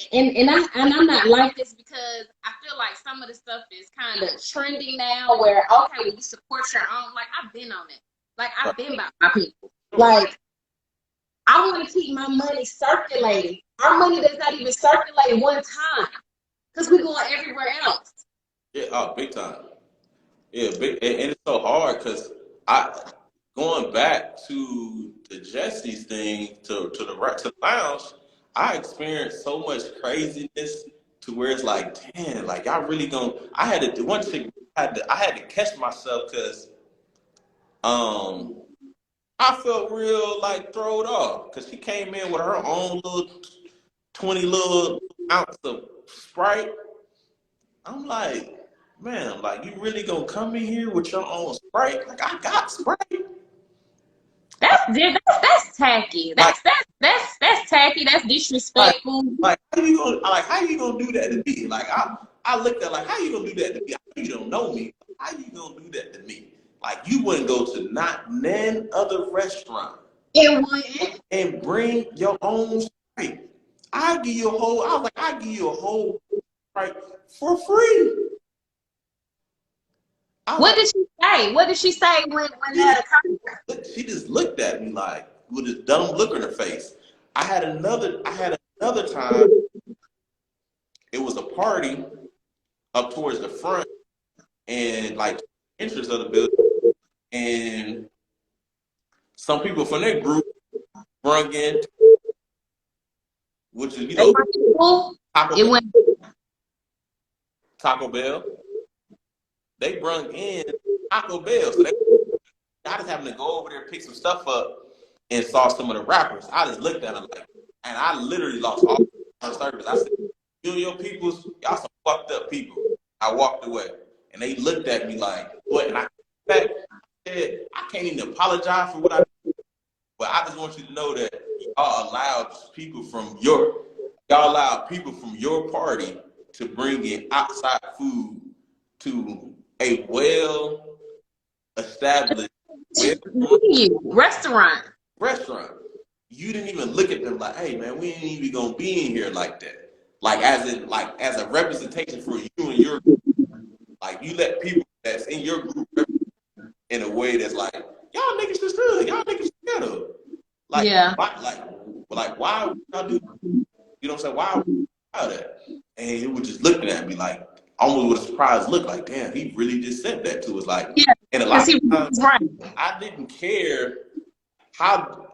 I'm not like this because I feel like some of the stuff is kind of trending now. Where okay, well, you support your own. Like, I've been on it. Like, I've been by my people. Like, I want to keep my money circulating. Our money does not even circulate one time because we're going everywhere else. Yeah, oh, big time. Yeah, big, and it's so hard because going back to the Jesse's thing to the lounge, I experienced so much craziness to where it's like, damn, like y'all really gonna. I had to one chick. I had to catch myself because I felt real like thrown off because she came in with her own little 20 little ounce of Sprite. I'm like, man, like you really gonna come in here with your own Sprite? Like I got Sprite. That's tacky. That's tacky. That's disrespectful. Like how you gonna do that to me? Like I looked at like how you gonna do that to me? I know you don't know me. How you gonna do that to me? Like you wouldn't go to none other restaurant and bring your own Sprite. I give you a whole. I was like, I give you a whole Sprite for free. What did she say? What did she say when she just looked at me like with this dumb look on her face. I had another time. It was a party up towards the front and like entrance of the building, and some people from that group brung in, which is Taco Bell. They brung in Taco Bell, so I just happened to go over there, pick some stuff up, and saw some of the rappers. I just looked at them like, and I literally lost all my service. I said, you and your peoples, y'all some fucked up people. I walked away, and they looked at me like, what? And I said, I can't even apologize for what I did, but I just want you to know that y'all allowed people from your party to bring in outside food to a well-established restaurant. You didn't even look at them like, hey man, we ain't even gonna be in here like that. Like as a representation for you and your group. Like you let people that's in your group in a way that's like, y'all niggas just good, y'all niggas together. Like, yeah. Why would y'all do? You know what I'm saying? Why would you do that? And he was just looking at me like, almost with a surprised look, like, damn, he really just said that to us. Like, yeah, and a lot of times, I didn't care how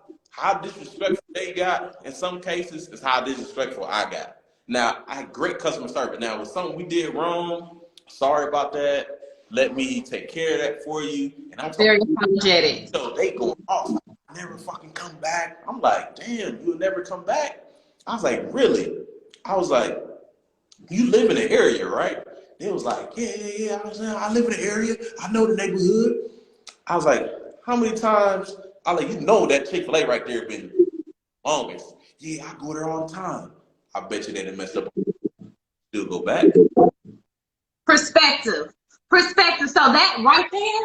disrespectful they got. In some cases, it's how disrespectful I got. Now, I had great customer service. Now, with something we did wrong, sorry about that. Let me take care of that for you. And I'm talking, Very apologetic. so they going off. Never fucking come back. I'm like, damn, you'll never come back? I was like, really? I was like, you live in the area, right? They was like, yeah. I live in the area. I know the neighborhood. I was like, how many times? I was like, you know that Chick-fil-A right there been longest. Yeah, I go there all the time. I bet you they done messed up. Still go back. Perspective. Perspective. So that right there,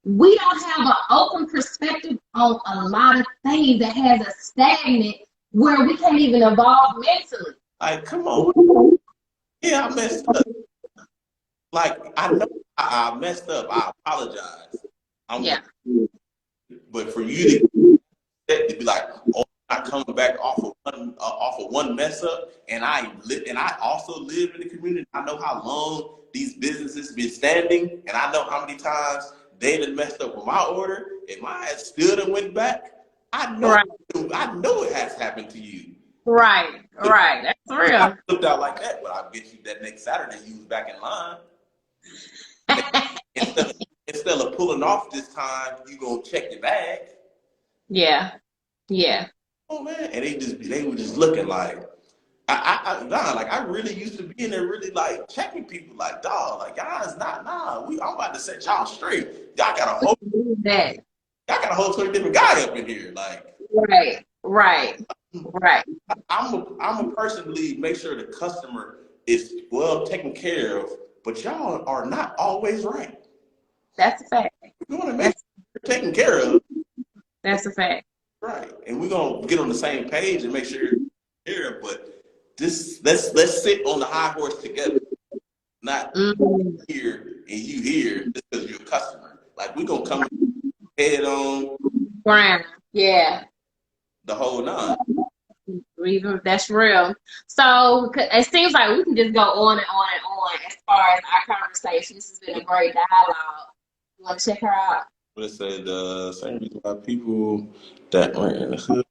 we don't have an open perspective on a lot of things that has us stagnant where we can't even evolve mentally. Like, come on. Yeah, I messed up. Like, I know I messed up. I apologize. Yeah. But for you to be like, oh, I'm not coming back off of one mess up, and I also live in the community. I know how long these businesses been standing, and I know how many times they done messed up with my order. If I had stood and went back, I know it has happened to you. Right. That's real. I flipped out like that, but I'll get you that next Saturday. You was back in line. Instead of pulling off this time, you gonna check your bag. Yeah. Oh man, and they were just looking like I really used to be in there really like checking people like dog, like y'all is not I'm about to set y'all straight. Y'all got a whole totally different guy up in here. Like Right. I'm a person to lead, make sure the customer is well taken care of, but y'all are not always right. That's a fact. We want to make sure you're taken care of. That's a fact. Right. And we're gonna get on the same page and make sure you're here, but let's sit on the high horse together. Not here and you here just because you're a customer. Like we're gonna come head on Brown. Yeah. the whole nine. That's real. So it seems like we can just go on and on and on as far as our conversation. This has been a great dialogue. You want to check her out? But it said the same reason why people that were in the hood.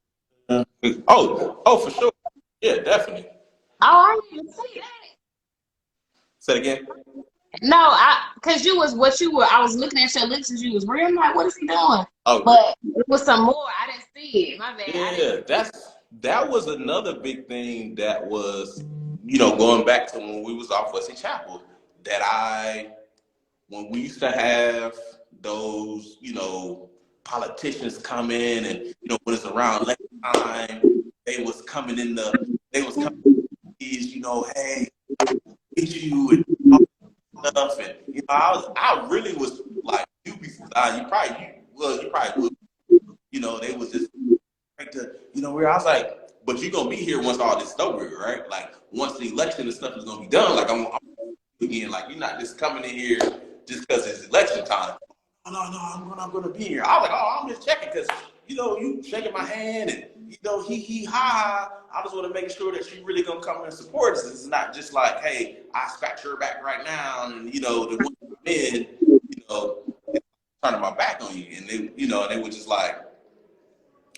Oh, for sure. Yeah, definitely. Oh, I didn't see that. Say it again. No, because I was looking at your lips as you was real. I'm like, what is he doing? Oh, but it was some more. I didn't see it. My bad. Yeah, that was another big thing that was, going back to when we was off Wesley Chapel, when we used to have those, politicians come in and, when it's around election time, they was coming these, hey, get you and all stuff. And, I really was like, you probably would, they was just like where I was like, but you're going to be here once all this is over, right? Like, once the election and stuff is going to be done, like, I'm again, like, you're not just coming in here just because it's election time. No, I'm gonna be here. I was like, oh, I'm just checking because you shaking my hand and ha. I just want to make sure that you really gonna come and support us. It's not just like, hey, I scratch your back right now, and the one men, turning my back on you, and they were just like,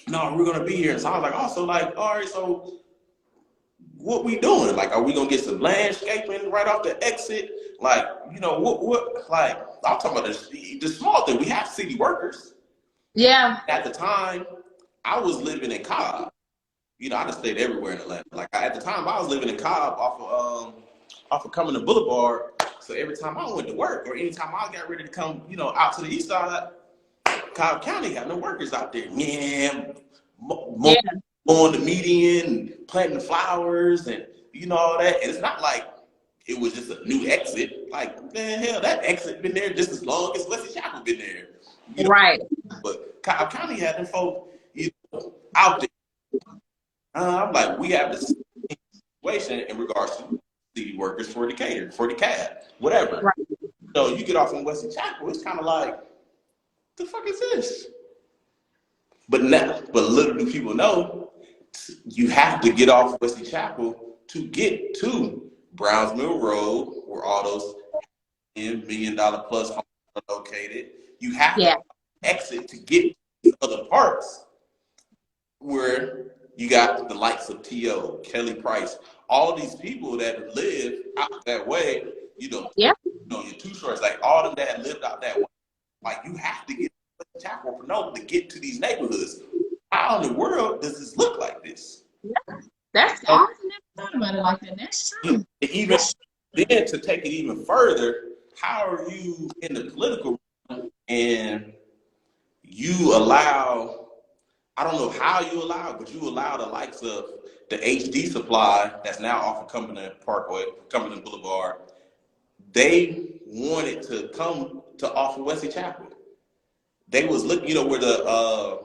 no, we're gonna be here. And so I was like, also like, all right, so what we doing? Like, are we gonna get some landscaping right off the exit? Like, what? Like, I'm talking about the small thing. We have city workers. Yeah. At the time, I was living in Cobb. I just stayed everywhere in Atlanta. Like at the time, I was living in Cobb off of Cumberland Boulevard. So every time I went to work, or anytime I got ready to come, out to the east side, Cobb County had no workers out there. Mowing the median, and planting flowers, and all that. And it's not like it was just a new exit. Like, man, hell, that exit been there just as long as Wesley Chapel been there. Right. But Cobb County had them folk out there. I'm like, we have this situation in regards to city workers for Decatur, for the cab, whatever. Right. So you get off on Wesley Chapel, it's kind of like, the fuck is this? But little do people know, you have to get off Wesley Chapel to get to Browns Mill Road, where all those $10 million plus homes are located. You have to exit to get to other parts where You got the likes of T.O., Kelly Price, all these people that live out that way, Yeah. Your Too Shorts, like all of them that lived out that way. Like you have to get to Chapel to get to these neighborhoods. How in the world does this look like this? Yeah. That's I never thought about it like that. That's true. Even then, to take it even further, how are you in the political realm and you allow, I don't know how you allow, but you allow the likes of the HD supply that's now off of Cumberland Parkway, Cumberland Boulevard. They wanted to come to off of Wesley Chapel. They was looking, where the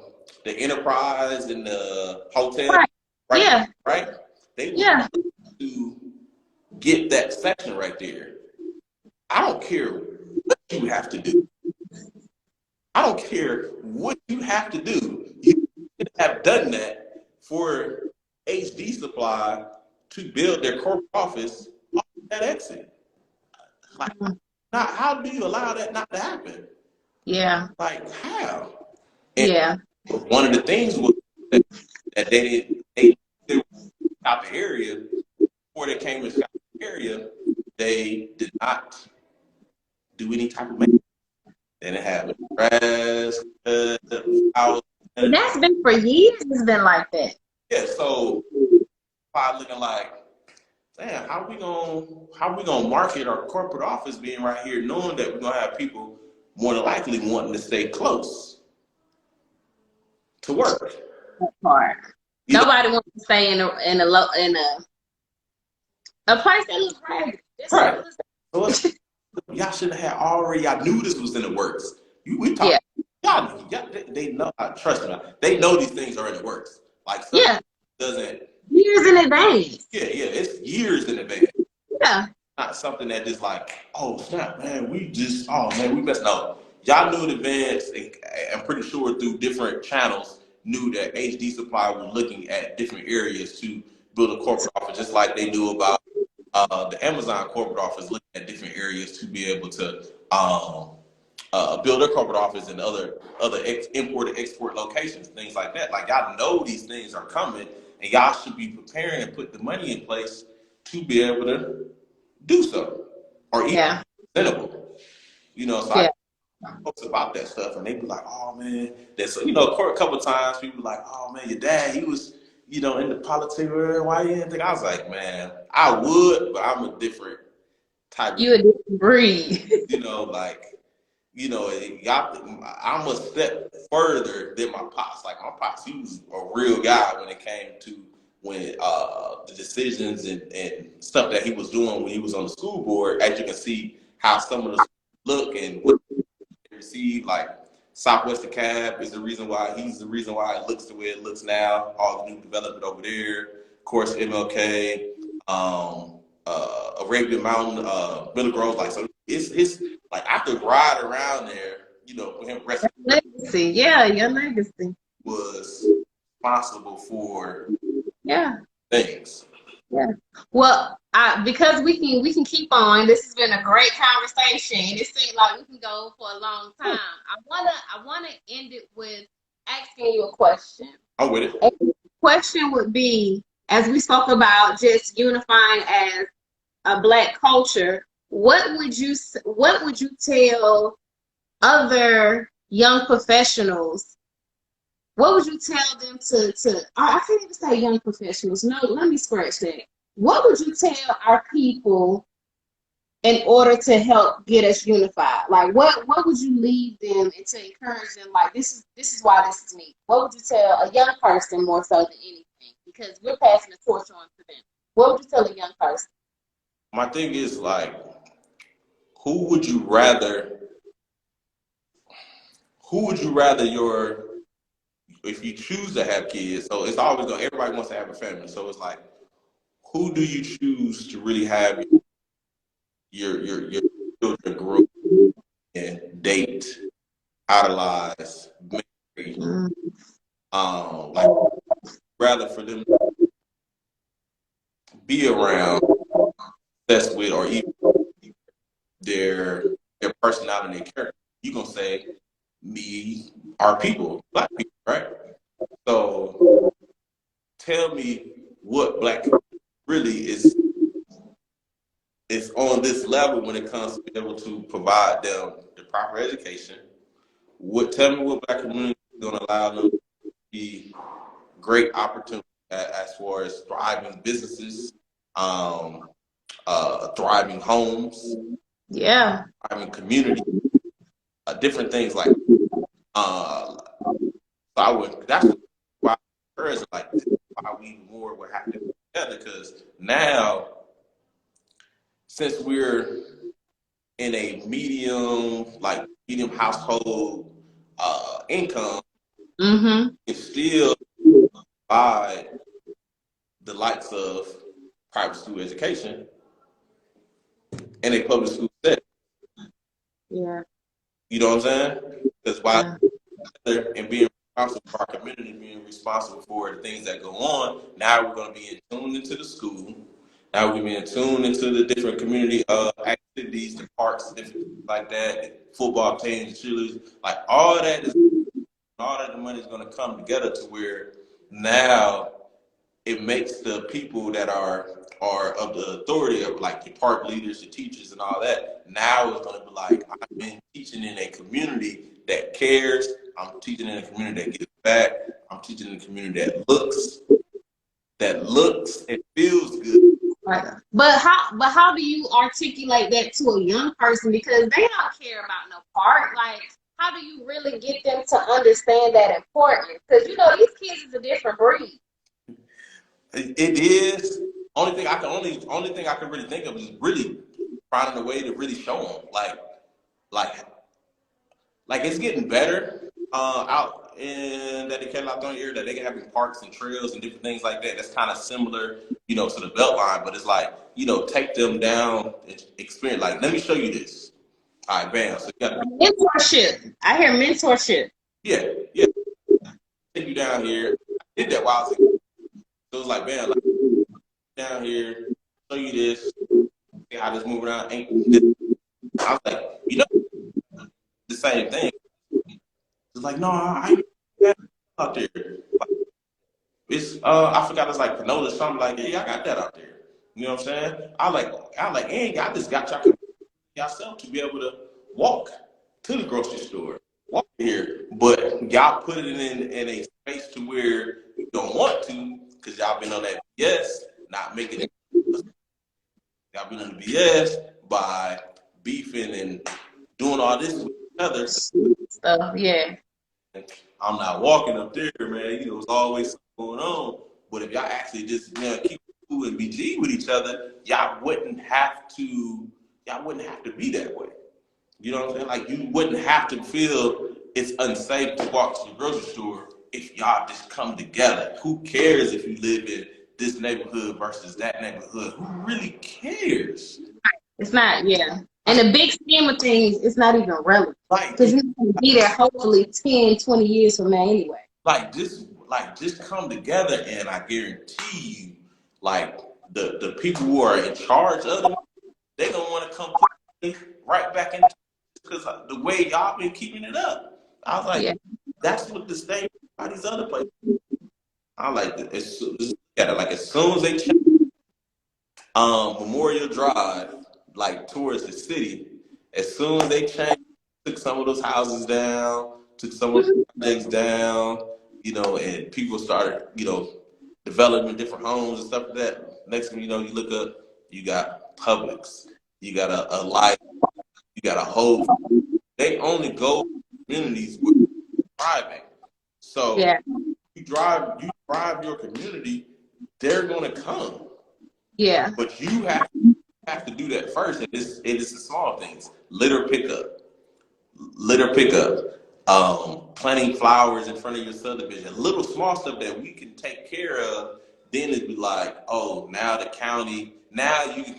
Enterprise and the hotel, Right. right? Yeah. Right? They was looking to get that section right there. I don't care what you have to do. I don't care what you have to do. You should have done that for HD Supply to build their corporate office off that exit. Like, how do you allow that not to happen? Yeah. Like, how? And Yeah. one of the things was that they out the area before they came to the area. They did not do any type of maintenance. They didn't have grass, flowers. And that's been for years. It's been like that. Yeah, so I looking like, damn, how we gonna market our corporate office being right here, knowing that we're gonna have people more than likely wanting to stay close to work. That part. Nobody wants to stay in a place that looks ragged. Right. So y'all should have already. I knew this was in the works. We talked. Yeah. Y'all, they know. Trust me. They know these things are in the works. Like doesn't years in advance. Yeah, it's years in advance. Yeah. Not something that just like, oh snap, man, we best know. Y'all knew in advance, and I'm pretty sure through different channels, knew that HD Supply was looking at different areas to build a corporate office, just like they knew about the Amazon corporate office looking at different areas to be able to build their corporate office in other import and export locations, things like that. Like y'all know these things are coming, and y'all should be preparing and put the money in place to be able to do so, or even presentable. So I folks about that stuff, and they be like, "Oh man," that's a couple of times people be like, "Oh man, your dad, he was." In the politics, why you didn't think? I was like, man, I would, but I'm a different type. You a different breed. I'm a step further than my pops. Like my pops, he was a real guy when it came to the decisions and stuff that he was doing when he was on the school board. As you can see, how some of the look and what they receive, like Southwest DeKalb is he's the reason why it looks the way it looks now. All the new development over there, of course, MLK, Arabian Mountain, Middle Grove. Like, so it's like I could ride around there, for him. Legacy, your legacy Was responsible for things. Yeah. Well, because we can keep on. This has been a great conversation. It seems like we can go for a long time. I wanna end it with asking you a question. I'm with it. And the question would be, as we spoke about just unifying as a Black culture, what would you tell other young professionals? What would you tell them I can't even say young professionals. No, let me scratch that. What would you tell our people in order to help get us unified? Like, what would you leave them and to encourage them? Like, this is why this is needed. What would you tell a young person more so than anything? Because we're passing the torch on to them. What would you tell a young person? My thing is, like, who would you rather if you choose to have kids? So it's always everybody wants to have a family. So it's like, who do you choose to really have your children grow and date, idolize, marry? Like, rather for them to be around, obsessed with, or even their personality and character. You gonna say me, our people, Black people, right? So tell me what Black really is on this level when it comes to being able to provide them the proper education. Tell me what Black community is going to allow them to be great opportunities as far as thriving businesses, thriving homes, Yeah. thriving community, different things like. Uh, so I would. That's why I encourage like this. Why we more would have to be together because now, since we're in a medium household income, Mm-hmm. can still provide the likes of private school education and a public school setting. Yeah. You know what I'm saying? Because while Yeah. and being responsible for our community, being responsible for the things that go on, now we're going to be in tune into the school. Now we're going to be in tune into the different community activities, the parks, different things like that, the football teams, cheerleaders, like all that the money is going to come together to where now it makes the people that are of the authority of like the park leaders, the teachers, and all that. Now it's going to be like I've been teaching in a community that cares. I'm teaching in a community that gives back. I'm teaching in a community that looks and feels good. Right. But how do you articulate that to a young person because they don't care about no part? Like, how do you really get them to understand that importance? Because these kids is a different breed. It is. Only thing I can really think of is really finding a way to really show them like like it's getting better out in that California area that they can have parks and trails and different things like that. That's kind of similar, to the Beltline, but it's like, take them down and experience. Like, let me show you this. All right, bam. So you got to Mentorship. I hear mentorship. yeah, yeah. Take you down here. I did that while I was in. So it was like, bam, like down here, show you this. See how this move around. Ain't this. I was like, the same thing. It's like, no, I ain't got that out there. Like, it's I forgot it's like canola something like that. Yeah, I got that out there. You know what I'm saying? And I just got y'all yourself to be able to walk to the grocery store, walk here. But y'all put it in a space to where you don't want to because y'all been on that BS, not making it. Y'all been on the BS by beefing and doing all this with each other. Stuff. Yeah. I'm not walking up there, man. There's always something going on. But if y'all actually just keep cool and be G with each other, y'all wouldn't have to be that way. You know what I'm saying? Like you wouldn't have to feel it's unsafe to walk to the grocery store if y'all just come together. Who cares if you live in this neighborhood versus that neighborhood? Who really cares? It's not, yeah. In the big scheme of things, it's not even relevant. Like Because you're going to be there hopefully 10, 20 years from now anyway. just come together and I guarantee you, like the people who are in charge of them, they don't want to come right back into because the way y'all been keeping it up. I was like, Yeah. that's what the state by these other places. I like it. As soon as they change Memorial Drive, like towards the city, as soon as they changed, took some of those houses down, took some of the projects down, and people started, developing different homes and stuff like that. Next thing you know, you look up, you got Publix, you got a light, you got a whole. They only go to communities where you're thriving. So Yeah. you drive your community, they're gonna come. Yeah. But you have to do that first. And it is the small things. Litter pickup, planting flowers in front of your subdivision, little small stuff that we can take care of. Then it'd be like, oh, now the county, now you can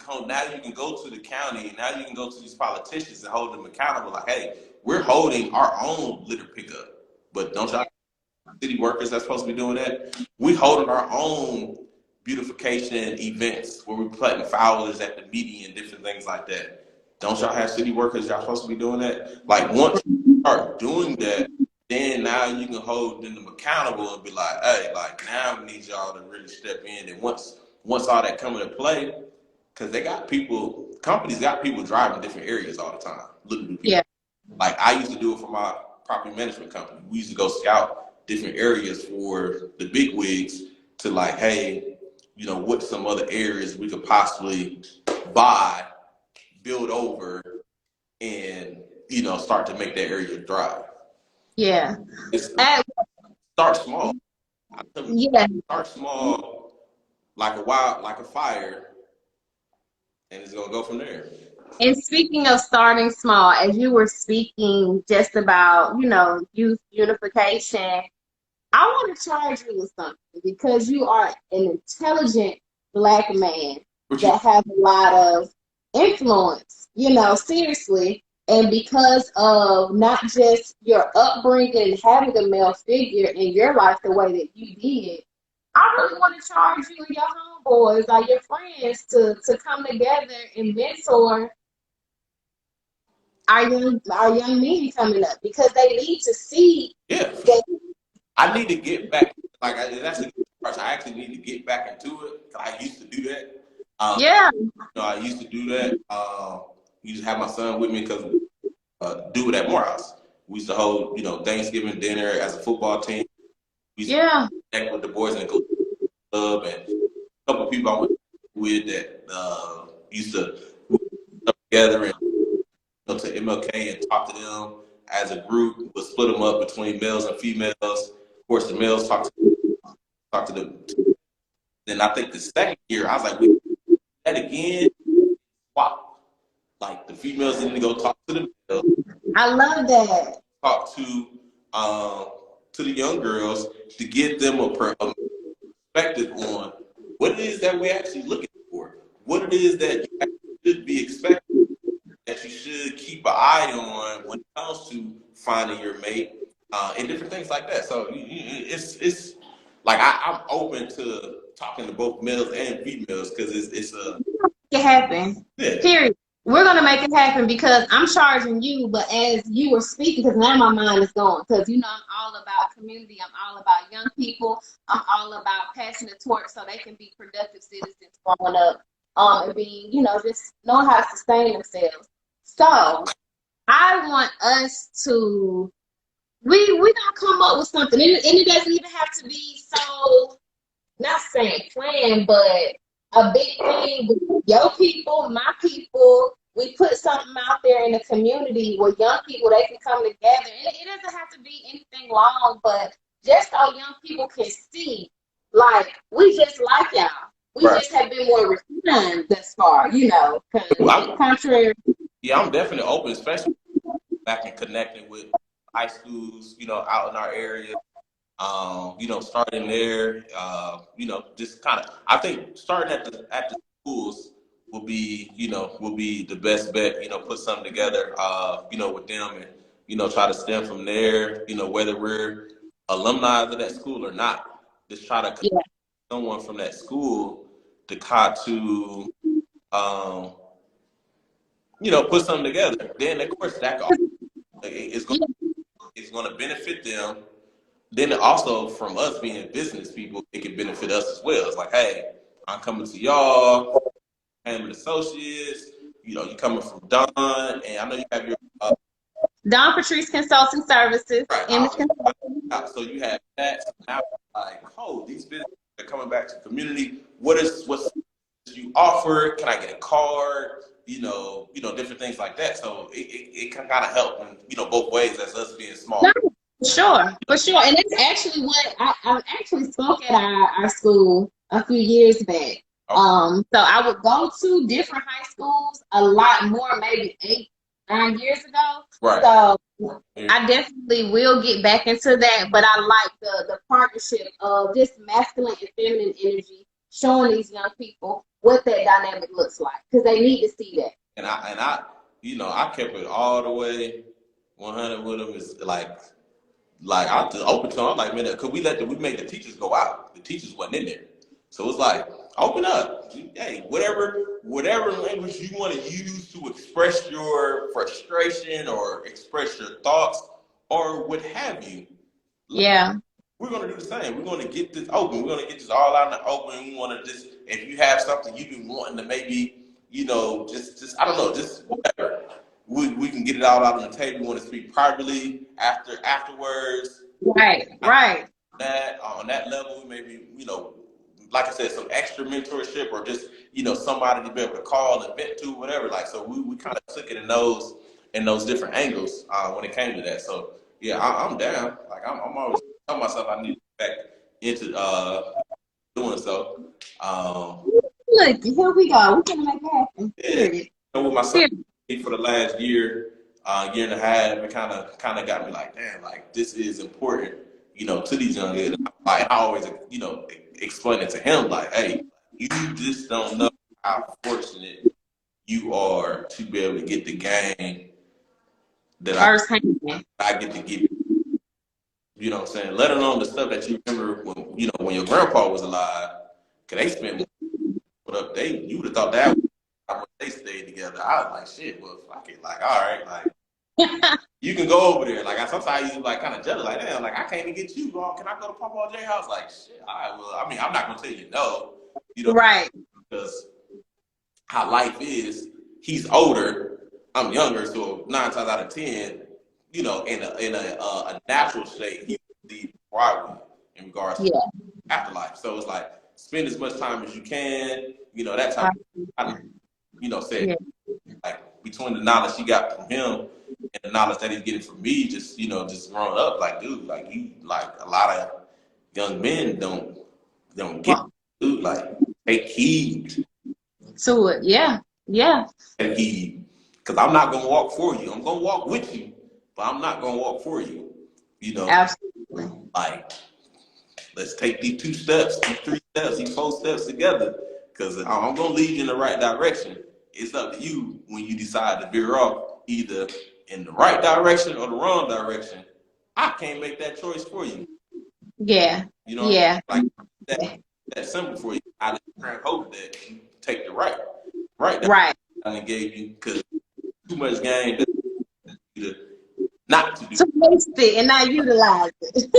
go to the county, now you can go to these politicians and hold them accountable. Like, hey, we're holding our own litter pickup, but don't y'all city workers that's supposed to be doing that? We holding our own beautification events where we planting flowers at the median, different things like that. Don't y'all have city workers y'all supposed to be doing that? Like once you start doing that, then now you can hold them accountable and be like, hey, like now we need y'all to really step in. And once all that come into play, because they got people, companies got people driving different areas all the time, looking for people. Yeah. Like I used to do it for my property management company. We used to go scout different areas for the big wigs to like, hey, you know, what some other areas we could possibly buy, build over, and you know, start to make that area thrive. Yeah. It's And, start small. yeah. Start small, like a fire, and it's gonna go from there. And speaking of starting small, as you were speaking just about, youth unification, I want to charge you with something because you are an intelligent black man that has a lot of influence, seriously. And because of not just your upbringing and having a male figure in your life the way that you did, I really want to charge you and your homeboys or your friends to come together and mentor our young men coming up because they need to see that. I need to get back. Like that's a good part. I actually need to get back into it. I used to do that. I used to do that. Used to have my son with me because do it at Morehouse. We used to hold, Thanksgiving dinner as a football team. We used to connect with the boys in the club and a couple of people I went with that used to come together and to MLK and talk to them as a group. We'll split them up between males and females. Of course, the males talk to them. Then I think the second year, I was like, we do that again. Wow. Like the females need to go talk to the males. I love that. Talk to the young girls to get them a perspective on what it is that we're actually looking for, what it is that you should be expecting, that you should keep an eye on when it comes to finding your mate, and different things like that. So it's like I'm open to talking to both males and females because it's a it happen. Yeah. Period. We're gonna make it happen because I'm charging you, but as you were speaking, because now my mind is going, because I'm all about community, I'm all about young people, I'm all about passing the torch so they can be productive citizens growing up, and being, just knowing how to sustain themselves. So I want us to we gonna come up with something, and it doesn't even have to be so, not saying plan, but a big thing with your people, my people. We put something out there in the community where young people, they can come together. And it doesn't have to be anything long, but just so young people can see, like, we just like y'all. We just have been more refined thus far, contrary. Yeah, I'm definitely open, especially back and connecting with high schools, out in our area. Starting there, just kind of, I think starting at the schools will be the best bet, put something together, with them and, try to stem from there, whether we're alumni of that school or not, just try to connect someone from that school to put something together. Then of course it's going to benefit them. Then also from us being business people, it can benefit us as well. It's like, hey, I'm coming to y'all, Hammond Associates. You coming from Don, and I know you have your Don Patrice Consulting Services, right, Image Consulting. So you have that. So now, like, these businesses are coming back to the community. What's you offer? Can I get a card? Different things like that. So it can kind of help in both ways as us being small. For sure. And that's actually what I actually spoke at our school a few years back. So I would go to different high schools a lot more, maybe 8-9 years ago. Right. So I definitely will get back into that, but I like the partnership of just masculine and feminine energy, showing these young people what that dynamic looks like, because they need to see that. And I kept it all the way 100 with them. Is like I just open to them. I'm like, man, because we made the teachers go out. The teachers wasn't in there, so it's like open up. Hey, whatever language you want to use to express your frustration or express your thoughts or what have you. Yeah. We're going to do the same. We're going to get this open. We're going to get this all out in the open. We want to just, if you have something you've been wanting to maybe, just I don't know, just whatever. We can get it all out on the table. We want to speak privately afterwards. Right. Right. That on that level, maybe, like I said, some extra mentorship or just, somebody to be able to call and vent to, whatever. Like, so we kind of took it in those different angles when it came to that. So yeah, I'm down. Like I'm always telling myself I need to get back into doing so. Look, here we go. We're gonna make it happen. Yeah, Period. with my son Period. for the last year, year and a half, it kind of got me like, damn, like this is important, to these young kids. Like I always, explain it to him, like, hey, you just don't know how fortunate you are to be able to get the game that Firsthand. I get to get. You know what I'm saying? Let alone the stuff that you remember when your grandpa was alive, cause they spent you would have thought that was how they stayed together. I was like, shit, well, fuck it. Like, all right, like, you can go over there. Like, I sometimes you like kind of jealous. Like, damn, like, I can't even get you. Can I go to Papa J house? Like, shit, all right, well, I mean, I'm not going to tell you no, Right. because how life is, he's older, I'm younger, so 9 times out of 10, in a natural state, he would leave before I would in regards to afterlife. So it's like, spend as much time as you can, that type of, said, like, between the knowledge he got from him and the knowledge that he's getting from me, just growing up, like, dude, like, a lot of young men don't get, dude, like, take heed To it. Yeah. Yeah. take heed, because I'm not gonna walk for you. I'm gonna walk with you, but I'm not gonna walk for you. Absolutely. Like, let's take these 2 steps, these 3 steps, these 4 steps together, because I'm gonna lead you in the right direction. It's up to you when you decide to veer off either in the right direction or the wrong direction. I can't make that choice for you. Yeah. You know what Yeah. I mean? Like that simple for you. I just hope that you take the right Right. I gave you, because too much game to not to do. To waste it and not utilize it.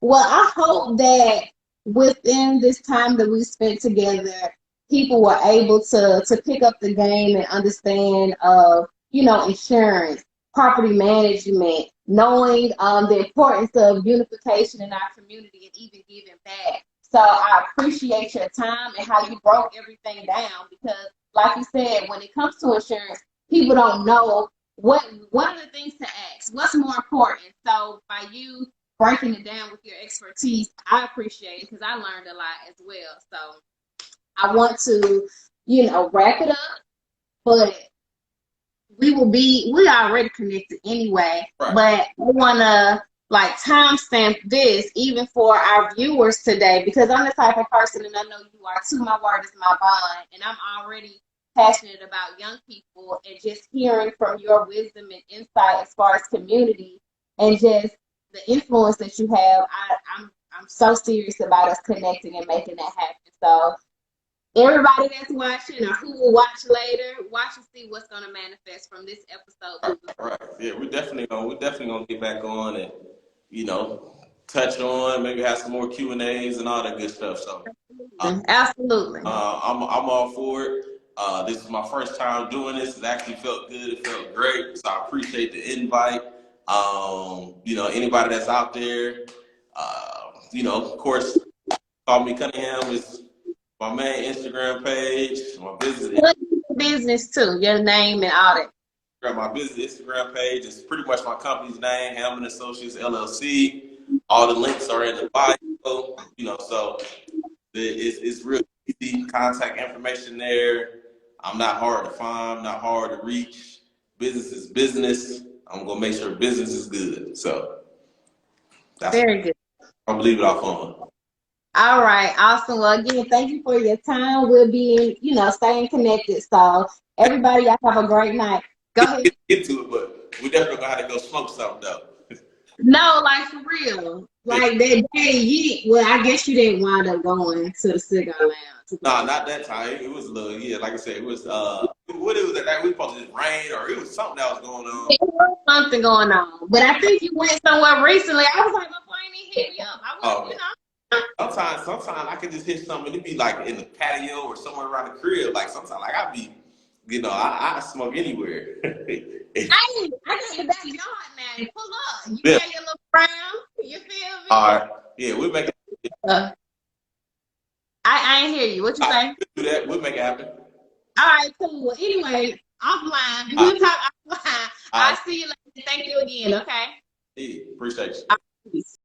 Well, I hope that within this time that we spent together, people were able to pick up the game and understand of, insurance, property management, knowing the importance of unification in our community and even giving back. So I appreciate your time and how you broke everything down, because like you said, when it comes to insurance, people don't know what are the things to ask, what's more important. So by you breaking it down with your expertise, I appreciate it, because I learned a lot as well. So I want to, wrap it up, but we already connected anyway, Right. but I want to like timestamp this even for our viewers today, because I'm the type of person, and I know you are too, my word is my bond, and I'm already passionate about young people, and just hearing from your wisdom and insight as far as community and just the influence that you have. I'm so serious about us connecting and making that happen. So everybody that's watching or who will watch later, watch and see what's going to manifest from this episode. Right. Yeah, we're definitely gonna get back on and touch on, maybe have some more Q&As and all that good stuff. So Absolutely. I'm all for it. This is my first time doing this. It actually felt good. It felt great. So I appreciate the invite. Anybody that's out there, of course, call me Cunningham is my main Instagram page. My business too, your name and all that. my business Instagram page is pretty much my company's name, Hammond Associates LLC. All the links are in the bio. So it's real easy. Contact information there. I'm not hard to find, not hard to reach. Business is business. I'm gonna make sure business is good. So that's very good. I'm gonna leave it off on. All right, awesome. Well, again, thank you for your time. We'll be, staying connected. So everybody, y'all have a great night. Go ahead. Get to it, but we definitely gonna have to go smoke something though. No, like for real. Like that day, I guess you didn't wind up going to the cigar lounge. Nah, not that time. It was a little, like I said, it was what it was that we supposed to just rain, or it was something that was going on. There was something going on. But I think you went somewhere recently. I was like, my point hit me up. I Oh, would, you know. sometimes I can just hit something. It be like in the patio or somewhere around the crib. Like sometimes, like I be, I smoke anywhere. Hey, I got the backyard now. Pull up. You Yeah. got your little brown. You feel me? All right. Yeah, we'll make it. Uh, I ain't hear you. What you All right, say? we'll do that. We'll make it happen. All right, cool. Well, anyway, offline. All right. We'll talk offline. All I'll right. see you later. Thank you again. Okay. Yeah, appreciate you. All right, peace.